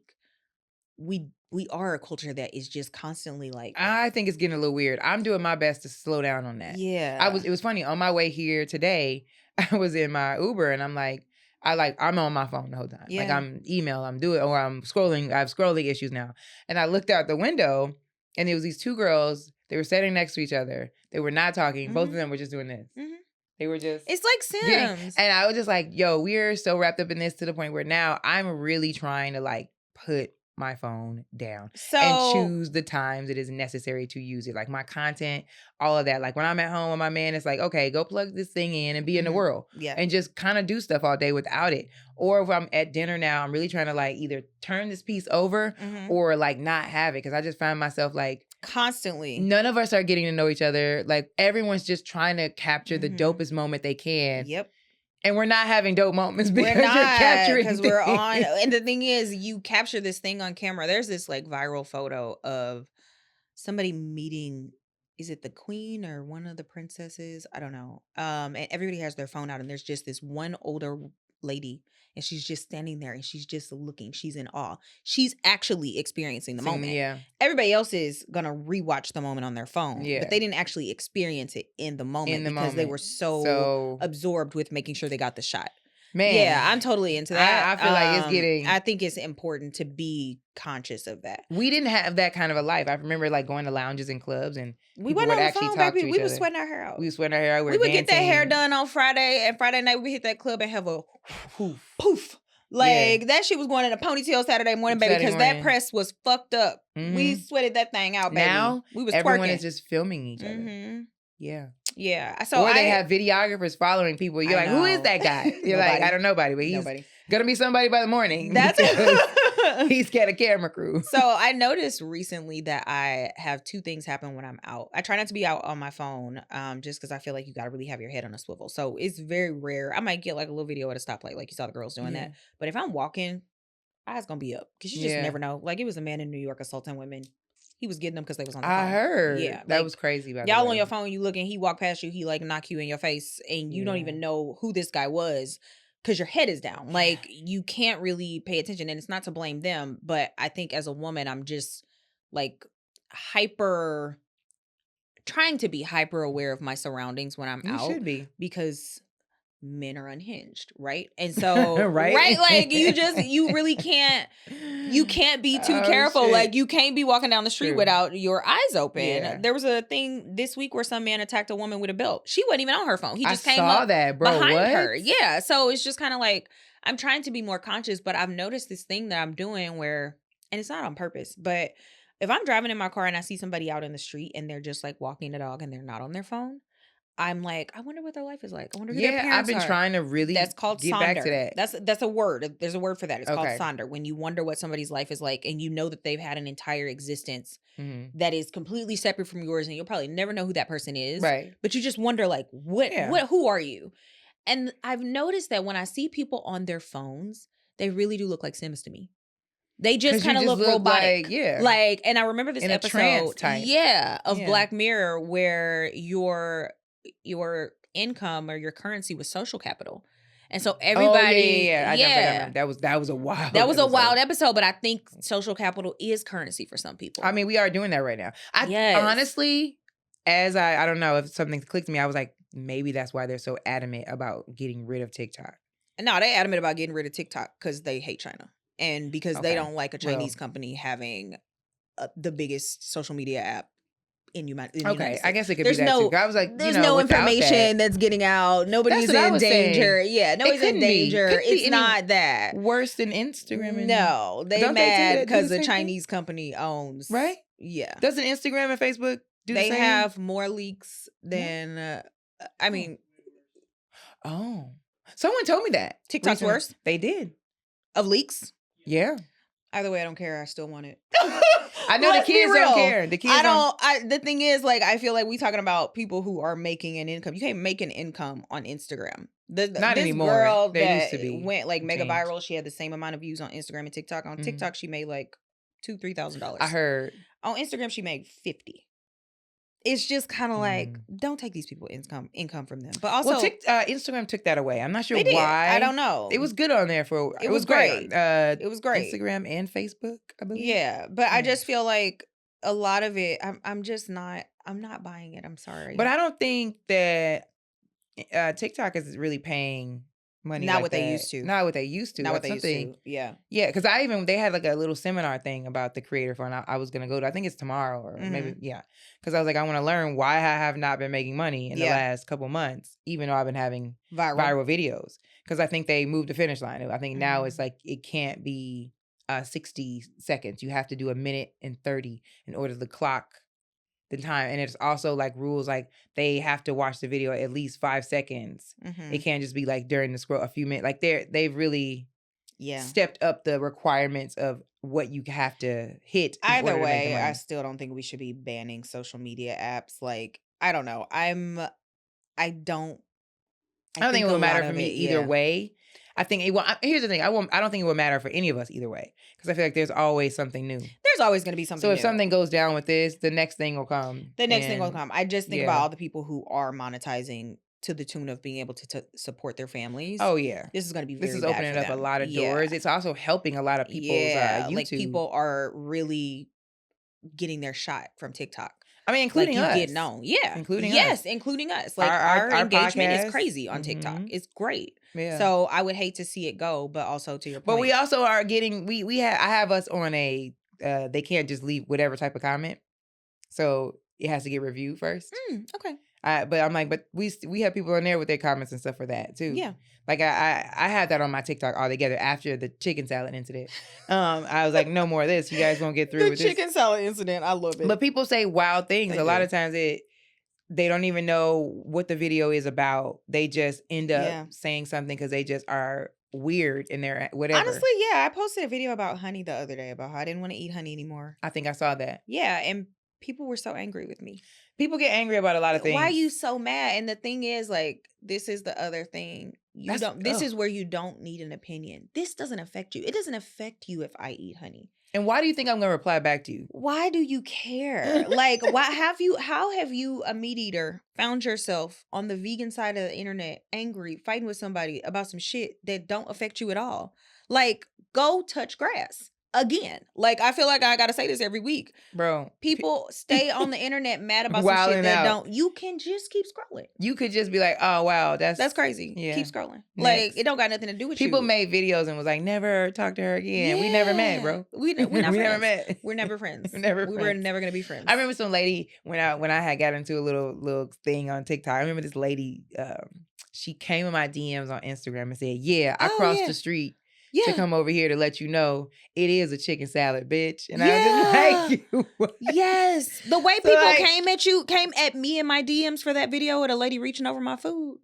we are a culture that is just constantly like. I think it's getting a little weird. I'm doing my best to slow down on that. Yeah. It was funny. On my way here today, I was in my Uber and I'm like, I'm on my phone the whole time. Yeah. Like I'm scrolling. I have scrolling issues now. And I looked out the window and there was these two girls. They were sitting next to each other. They were not talking. Both of them were just doing this. They were just. It's like Sims. And I was just like, yo, we're so wrapped up in this to the point where now I'm really trying to like put my phone down and So choose the times it is necessary to use it. Like my content, all of that. Like when I'm at home with my man, it's like, okay, go plug this thing in and be in the world. yeah. And just kind of do stuff all day without it. Or if I'm at dinner now, I'm really trying to like either turn this piece over or like not have it. Cause I just find myself like constantly. none of us are getting to know each other. Like everyone's just trying to capture the dopest moment they can. Yep. And we're not having dope moments because we're not, you're capturing because we're on. And the thing is, you capture this thing on camera. There's this like viral photo of somebody meeting, is it the queen or one of the princesses? I don't know. And everybody has their phone out, and there's just this one older lady, and she's just standing there, and she's just looking. She's in awe. She's actually experiencing the moment. Yeah. Everybody else is gonna rewatch the moment on their phone, Yeah. but they didn't actually experience it in the moment because they were so absorbed with making sure they got the shot. Man, yeah, I'm totally into that. I feel like it's getting. I think it's important to be conscious of that. We didn't have that kind of a life. I remember like going to lounges and clubs, and we went on the phone, baby. We was sweating our hair out. We was sweating our hair out. We would get that hair done on Friday, and Friday night we hit that club and have a poof. Like that shit was going in a ponytail Saturday morning, baby, because that press was fucked up. We sweated that thing out, baby. Now we was everyone twerking. is just filming each other. Yeah. Yeah. So or they have videographers following people. You're like, who is that guy? You're like, I don't know nobody, but he's gonna be somebody by the morning. That's he's got a camera crew. So I noticed recently that I have two things happen when I'm out. I try not to be out on my phone, just because I feel like you gotta really have your head on a swivel. So it's very rare. I might get like a little video at a stoplight, like you saw the girls doing that. But if I'm walking, eyes gonna be up because you just never know. Like it was a man in New York assaulting women. He was getting them because they was on the phone. I heard. Yeah. That was crazy. By y'all on your phone, you looking, he walk past you, he like knock you in your face, and you don't even know who this guy was because your head is down. Like you can't really pay attention, and it's not to blame them, but I think as a woman, I'm just like trying to be hyper aware of my surroundings when I'm out. You should be. Because men are unhinged, right? And so right, like you really can't be too careful. Shit. Like you can't be walking down the street without your eyes open. Yeah. There was a thing this week where some man attacked a woman with a belt. She wasn't even on her phone. He just came up behind her. Yeah. So it's just kind of like I'm trying to be more conscious, but I've noticed this thing that I'm doing where, and it's not on purpose, but if I'm driving in my car and I see somebody out in the street and they're just like walking the dog and they're not on their phone, I'm like, I wonder what their life is like. I wonder who their parents are. I've been trying to really that's called get sonder. Back to that. That's a word. There's a word for that. It's called sonder. When you wonder what somebody's life is like and you know that they've had an entire existence that is completely separate from yours, and you'll probably never know who that person is. Right. But you just wonder like, who are you? And I've noticed that when I see people on their phones, they really do look like Sims to me. They just kind of look robotic. Like, and I remember this episode of Black Mirror where your income or your currency was social capital. And so everybody that was a wild episode, but I think social capital is currency for some people. I mean, we are doing that right now. Honestly, as I don't know if something clicked to me, I was like, maybe that's why they're so adamant about getting rid of TikTok. No, they're adamant about getting rid of TikTok because they hate China. And because they don't like a Chinese company having the biggest social media app in humanity. I guess it could be that too. I was like, there's no information that's getting out. Nobody's in danger. Yeah, nobody's in danger. It's not that worse than Instagram. No, they mad because the Chinese company owns. Right? Yeah. Doesn't Instagram and Facebook do the same? They have more leaks than. I mean. Oh, someone told me that TikTok's worse. They did of leaks. Yeah. Either way, I don't care. I still want it. I know the kids don't care. The kids the thing is, like, I feel like we talking about people who are making an income. You can't make an income on Instagram. Not anymore. Girl there that used to be went like mega viral. She had the same amount of views on Instagram and TikTok. On TikTok, she made like $2,000-$3,000. I heard. On Instagram, she made $50,000. It's just kind of like, don't take these people income from them. But also, Instagram took that away. I'm not sure why. I don't know. It was good on there for. It was great. It was great. Instagram and Facebook, I believe. Yeah, but I just feel like a lot of it. I'm just not. I'm not buying it. I'm sorry. But I don't think that TikTok is really paying money. Not what they used to. Not what they used to. Not what they used to. Yeah. Yeah, because they had like a little seminar thing about the creator fund. I was gonna go to. I think it's tomorrow or maybe because I was like, I want to learn why I have not been making money in the last couple months, even though I've been having viral videos. Because I think they moved the finish line. I think now it's like it can't be 60 seconds. You have to do 1:30 in order to clock the time. And it's also like rules like they have to watch the video at least 5 seconds. It can't just be like during the scroll a few minutes. Like they've really stepped up the requirements of what you have to hit. Either way, I still don't think we should be banning social media apps. Like, I don't know. I don't think it would matter for me either way. I think it will. Here's the thing. I don't think it would matter for any of us either way, because I feel like there's always something new. There's always going to be something. So new. If something goes down with this, the next thing will come. I just think about all the people who are monetizing to the tune of being able to support their families. Oh yeah, this is going to be. This is opening up a lot of doors. It's also helping a lot of people's YouTube. Like people are really getting their shot from TikTok. I mean, including us. Get known. Yeah. Including us. Yes, including us. Like our engagement is crazy on TikTok. It's great. Yeah. So I would hate to see it go, but also to your point. But we also are getting I have us on a they can't just leave whatever type of comment. So it has to get reviewed first. Okay. But I'm like, but we have people in there with their comments and stuff for that too. Yeah. Like I had that on my TikTok altogether after the chicken salad incident. I was like, no more of this. You guys won't get through with this. The chicken salad incident, I love it. But people say wild things. A lot of times they don't even know what the video is about. They just end up saying something because they just are weird in their whatever. Honestly, yeah. I posted a video about honey the other day about how I didn't want to eat honey anymore. I think I saw that. Yeah, and people were so angry with me. People get angry about a lot of things. Why are you so mad? And the thing is, like, this is the other thing. This is where you don't need an opinion. This doesn't affect you. It doesn't affect you if I eat honey. And why do you think I'm going to reply back to you? Why do you care? Like, how have you, a meat eater, found yourself on the vegan side of the internet, angry, fighting with somebody about some shit that don't affect you at all? Like, go touch grass. Again, like, I feel like I gotta say this every week, bro. People stay on the internet mad about some shit that don't. You can just keep scrolling. You could just be like, "Oh wow, that's crazy." Yeah. Keep scrolling. Next. Like, it don't got nothing to do with people you. made videos and was like, "Never talk to her again." Yeah. We never met, bro. We're not friends. Never met. We're never friends. We were never gonna be friends. I remember some lady when I had got into a little thing on TikTok. I remember this lady. She came in my DMs on Instagram and said, "Yeah, I crossed the street." To come over here to let you know it is a chicken salad, bitch. And I was just like, yes. The way people came at me in my DMs for that video with a lady reaching over my food.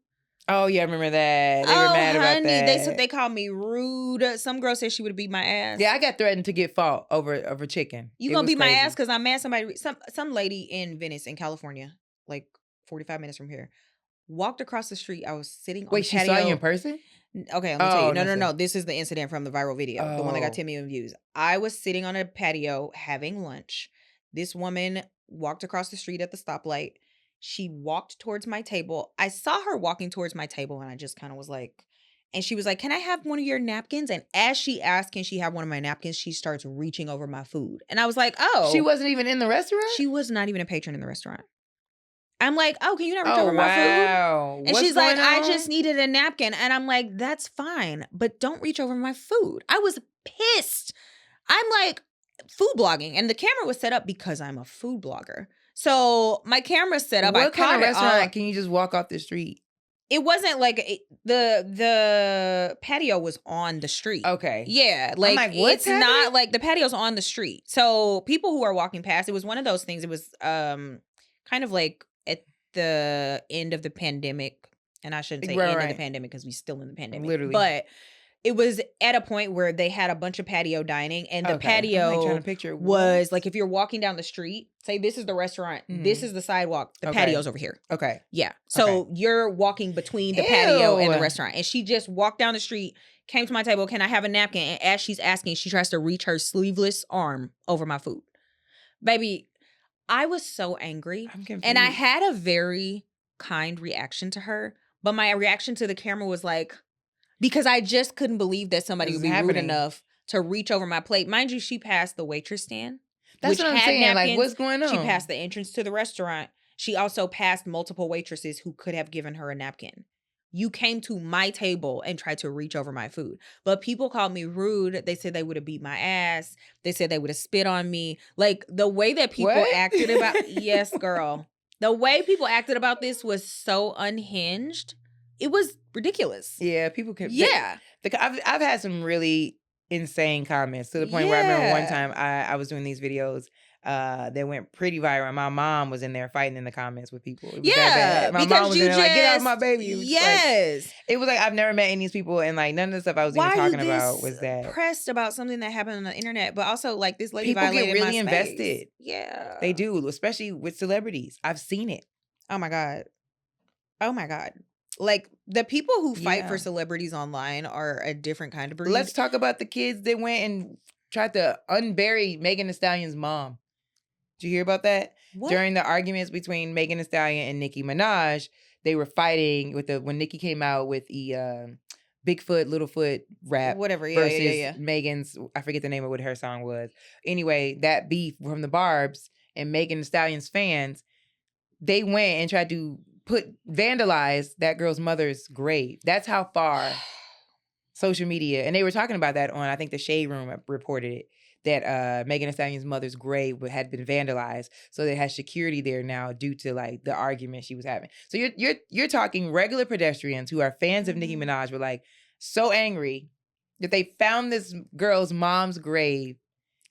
Oh, yeah, I remember that. They were mad about that. They called me rude. Some girl said she would beat my ass. Yeah, I got threatened to get fought over chicken. You gonna beat my ass because I'm mad somebody, some lady in Venice, in California, like 45 minutes from here, walked across the street. I was sitting on the patio. Wait, she saw you in person? Okay, let me tell you. No. This is the incident from the viral video. The one that got 10 million views. I was sitting on a patio having lunch. This woman walked across the street at the stoplight. She walked towards my table. I saw her walking towards my table and I just kind of was like, and she was like, "Can I have one of your napkins?" And as she asked, "Can she have one of my napkins?" she starts reaching over my food. And I was like, "Oh." She wasn't even in the restaurant? She was not even a patron in the restaurant. I'm like, "Oh, can you not reach over my food?" And she's like, "I just needed a napkin." And I'm like, "That's fine, but don't reach over my food." I was pissed. I'm like, food blogging. And the camera was set up because I'm a food blogger. So my camera's set up. What kind of restaurant can you just walk off the street? It wasn't like the patio was on the street. Okay. Yeah. Like it's not like the patio's on the street. So people who are walking past, it was one of those things. It was kind of like at the end of the pandemic, and I shouldn't say end of the pandemic because we're still in the pandemic. Literally. But it was at a point where they had a bunch of patio dining, and the patio was like, if you're walking down the street, say this is the restaurant, this is the sidewalk, the patio's over here. Okay. Yeah. So you're walking between the patio and the restaurant. And she just walked down the street, came to my table, "Can I have a napkin?" And as she's asking, she tries to reach her sleeveless arm over my food. Baby, I was so angry. I'm confused. And I had a very kind reaction to her, but my reaction to the camera was like, because I just couldn't believe that somebody would be rude enough to reach over my plate. Mind you, she passed the waitress stand. That's what I'm saying. Napkins. Like, what's going on? She passed the entrance to the restaurant. She also passed multiple waitresses who could have given her a napkin. You came to my table and tried to reach over my food. But people called me rude. They said they would have beat my ass. They said they would have spit on me. Like, the way that people acted about... Yes, girl. The way people acted about this was so unhinged. It was ridiculous. Yeah, people can... Yeah. I've had some really insane comments to the point where I remember one time I was doing these videos that went pretty viral, and my mom was in there fighting in the comments with people. It was that bad. My mom was in there like, "Get off my baby!" It was it was like I've never met any of these people, and like none of the stuff I was even talking about was that pressed about something that happened on the internet, but also like this lady people violated get really my invested. Space. Yeah, they do, especially with celebrities. I've seen it. Oh my god. Like the people who fight for celebrities online are a different kind of breed. Let's talk about the kids that went and tried to unbury Megan Thee Stallion's mom. Did you hear about that? What? During the arguments between Megan Thee Stallion and Nicki Minaj, they were fighting with when Nicki came out with the Bigfoot, Littlefoot rap. Whatever, versus Megan's, I forget the name of what her song was. Anyway, that beef from the Barbs and Megan Thee Stallion's fans, they went and tried to vandalize that girl's mother's grave. That's how far social media, and they were talking about that on, I think the Shade Room reported it, that Megan Thee Stallion's mother's grave had been vandalized. So they had security there now due to like the argument she was having. So you're talking regular pedestrians who are fans of Nicki Minaj were like so angry that they found this girl's mom's grave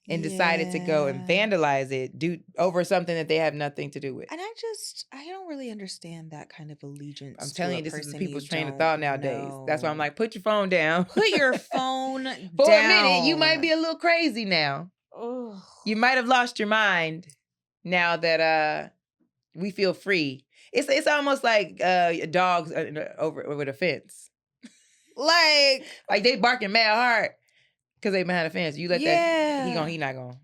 and decided to go and vandalize it over something that they have nothing to do with. And I don't really understand that kind of allegiance. I'm telling you, this is people's train of thought nowadays. That's why I'm like, put your phone down. Put your phone down. For a minute, you might be a little crazy now. Ugh. You might have lost your mind now that we feel free. It's almost like dogs over a fence. like they barking mad hard. Because they behind the fence. You let that, he not going,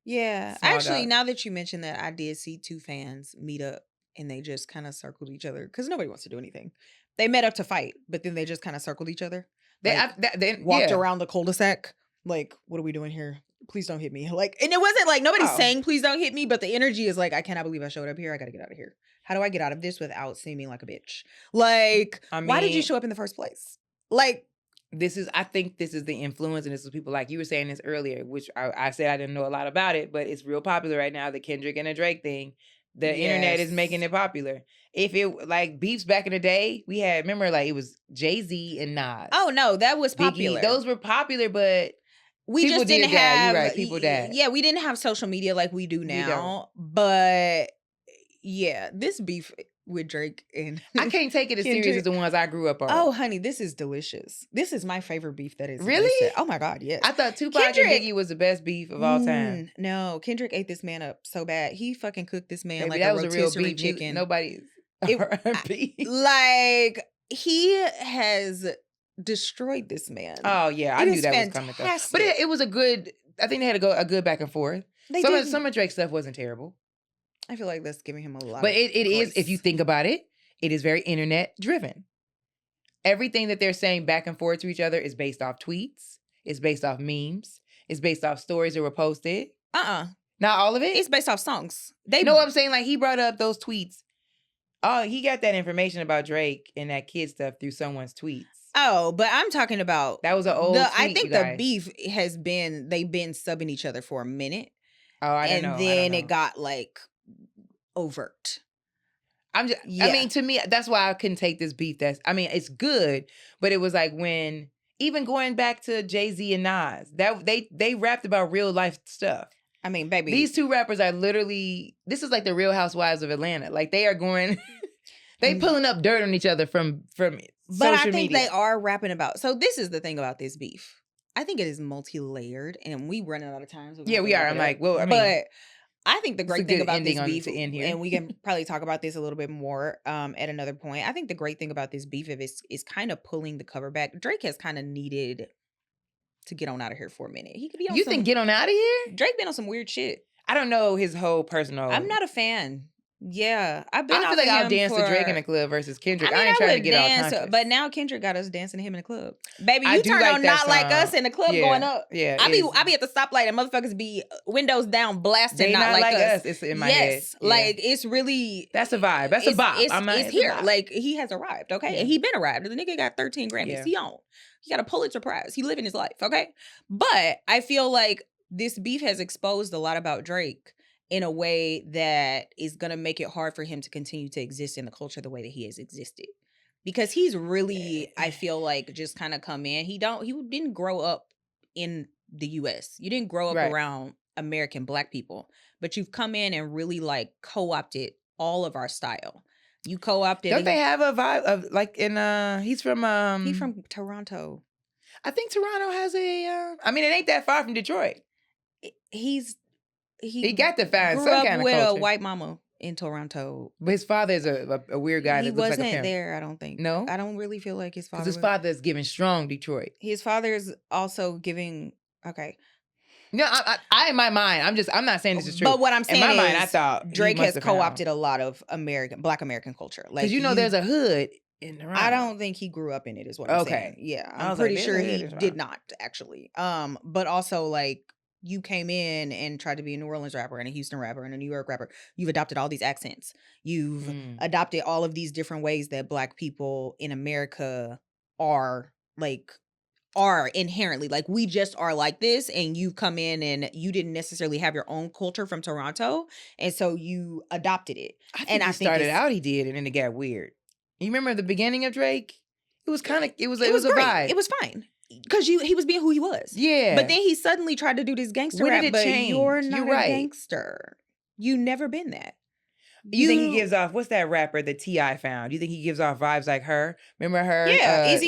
Yeah. Actually, now that you mentioned that, I did see two fans meet up and they just kind of circled each other because nobody wants to do anything. They met up to fight, but then they just kind of circled each other. They walked around the cul-de-sac. Like, what are we doing here? Please don't hit me. Like, and it wasn't like nobody's saying, please don't hit me, but the energy is like, I cannot believe I showed up here. I got to get out of here. How do I get out of this without seeming like a bitch? Like, why did you show up in the first place? Like, I think this is the influence, and this is people like you were saying this earlier, which I said I didn't know a lot about it, but it's real popular right now, the Kendrick and the Drake thing. The internet is making it popular. If it like beefs back in the day, we had, remember, like it was Jay-Z and Nas. Oh no, that was popular. Biggie. Those were popular, but we just didn't have. You're right, people died. Yeah, we didn't have social media like we do now. But yeah, this beef with Drake and I can't take it as serious as the ones I grew up on. Oh, honey, this is delicious. This is my favorite beef that is really. Existed. Oh my god, yes. I thought Tupac and Biggie was the best beef of all time. No, Kendrick ate this man up so bad. He fucking cooked this man like a rotisserie chicken. Nobody's like he has destroyed this man. Oh yeah, I knew that was coming though. But it was a good. I think they had a good back and forth. Some of Drake's stuff wasn't terrible. I feel like that's giving him a lot. But it is, if you think about it, it is very internet driven. Everything that they're saying back and forth to each other is based off tweets. It's based off memes. It's based off stories that were posted. Not all of it. It's based off songs. They know what I'm saying. Like he brought up those tweets. Oh, he got that information about Drake and that kid stuff through someone's tweets. Oh, but I'm talking about that was an old tweet, I think the beef has been, they've been subbing each other for a minute. Oh, I don't know. And then it got like overt. I mean, to me, that's why I couldn't take this beef. It's good, but it was like when, even going back to Jay-Z and Nas, that they rapped about real life stuff. I mean, baby, these two rappers are literally, this is like the Real Housewives of Atlanta. Like they are going, they pulling up dirt on each other from social media. But I think they are rapping about, so this is the thing about this beef. I think it is multi-layered, and we running out of time. So we are. I'm like, well, I mean, but I think the great thing about this beef, to end here. and we can probably talk about this a little bit more at another point. I think the great thing about this beef is kind of pulling the cover back. Drake has kind of needed to get on out of here for a minute. He could be on. You think get on out of here? Drake been on some weird shit. I don't know his whole personal. I'm not a fan. Yeah, I feel like I'll dance to Drake in the club versus Kendrick. I ain't trying to get all conscious. But now Kendrick got us dancing to him in the club. Baby, you turn on Not Like Us in the club going up. Yeah, I be at the stoplight and motherfuckers be windows down blasting Not Like Us. It's in my head. Yes, like it's really. That's a vibe. That's a bop. It's here. Like he has arrived. Okay, and he been arrived. The nigga got 13 Grammys. Yeah. He on. He got a Pulitzer Prize. He living his life. Okay, but I feel like this beef has exposed a lot about Drake in a way that is going to make it hard for him to continue to exist in the culture the way that he has existed. Because he's really, I feel like, just kind of come in. He didn't grow up in the US. You didn't grow up Right. around American Black people, but you've come in and really like co-opted all of our style. You co-opted. Don't they have a vibe of like in he's from Toronto. I think Toronto has a I mean it ain't that far from Detroit. He got to find grew some up kind of with culture. a white mama in Toronto. But his father is a weird guy He that looks like a wasn't pimp. there, I don't think. No? I don't really feel like his father. Because his father is giving strong Detroit. His father's also giving. Okay. No, I in my mind, I'm not saying this is true. But what I'm saying in my is, mind, I thought Drake has co-opted a a lot of Black American culture. Like, because there's a hood in Toronto. I don't think he grew up in it. Is what I'm saying. Yeah, I'm pretty sure he did not actually. But also like you came in and tried to be a New Orleans rapper and a Houston rapper and a New York rapper. You've adopted all these accents. You've adopted all of these different ways that Black people in America are inherently like we just are like this, and you come in and you didn't necessarily have your own culture from Toronto, and so you adopted it. I think he started out he did, and then it got weird. You remember the beginning of Drake? It was kind of it was a great. vibe. It was fine because he was being who he was. Yeah, but then he suddenly tried to do this gangster rap. But change? You're not a gangster. You never been that. You think he gives off what's that rapper that T.I. found? You think he gives off vibes like her? Remember her? Yeah,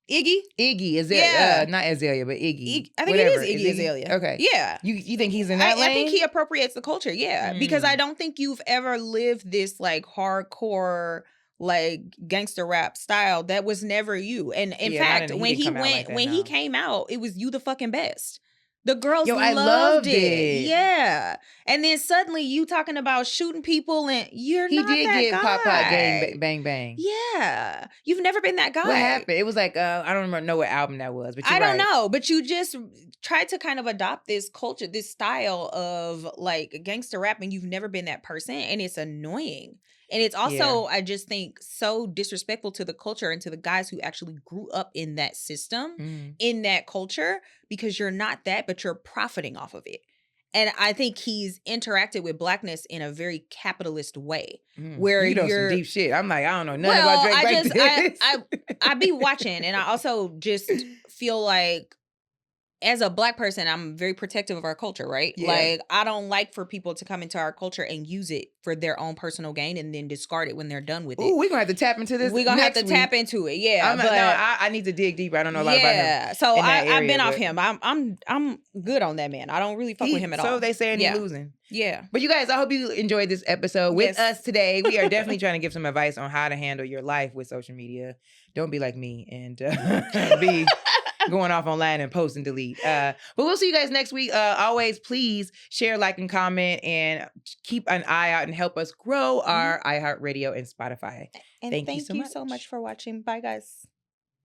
Iggy is it not Azalea, but Iggy. I think it is Iggy Azalea. Okay. Yeah. You think he's in that lane? I think he appropriates the culture, because I don't think you've ever lived this like hardcore like gangster rap style. That was never you. And in fact, when he came out, it was you the fucking best. The girls loved it. Yeah. And then suddenly you talking about shooting people and you're not that guy. He did get pop gang bang bang. Yeah. You've never been that guy. What happened? It was like I don't know what album that was, but I don't know. But you just tried to kind of adopt this culture, this style of like gangster rap, and you've never been that person, and it's annoying. And it's also, I just think, so disrespectful to the culture and to the guys who actually grew up in that system, in that culture, because you're not that, but you're profiting off of it. And I think he's interacted with Blackness in a very capitalist way, where you know some deep shit. I'm like, I don't know nothing about Drake like this. I be watching, and I also just feel like, as a Black person, I'm very protective of our culture, right? Yeah. Like, I don't like for people to come into our culture and use it for their own personal gain and then discard it when they're done with it. Ooh, we're going to have to tap into this. We're going to have to tap into it, yeah. I need to dig deeper. I don't know a lot about him. Yeah, so I've been off him. I'm good on that man. I don't really fuck with him at all. So they saying he's losing. Yeah. But you guys, I hope you enjoyed this episode with us today. We are definitely trying to give some advice on how to handle your life with social media. Don't be like me and be going off online and post and delete. But we'll see you guys next week. Always, please share, like, and comment, and keep an eye out and help us grow our iHeartRadio and Spotify. And thank you so much for watching. Bye, guys.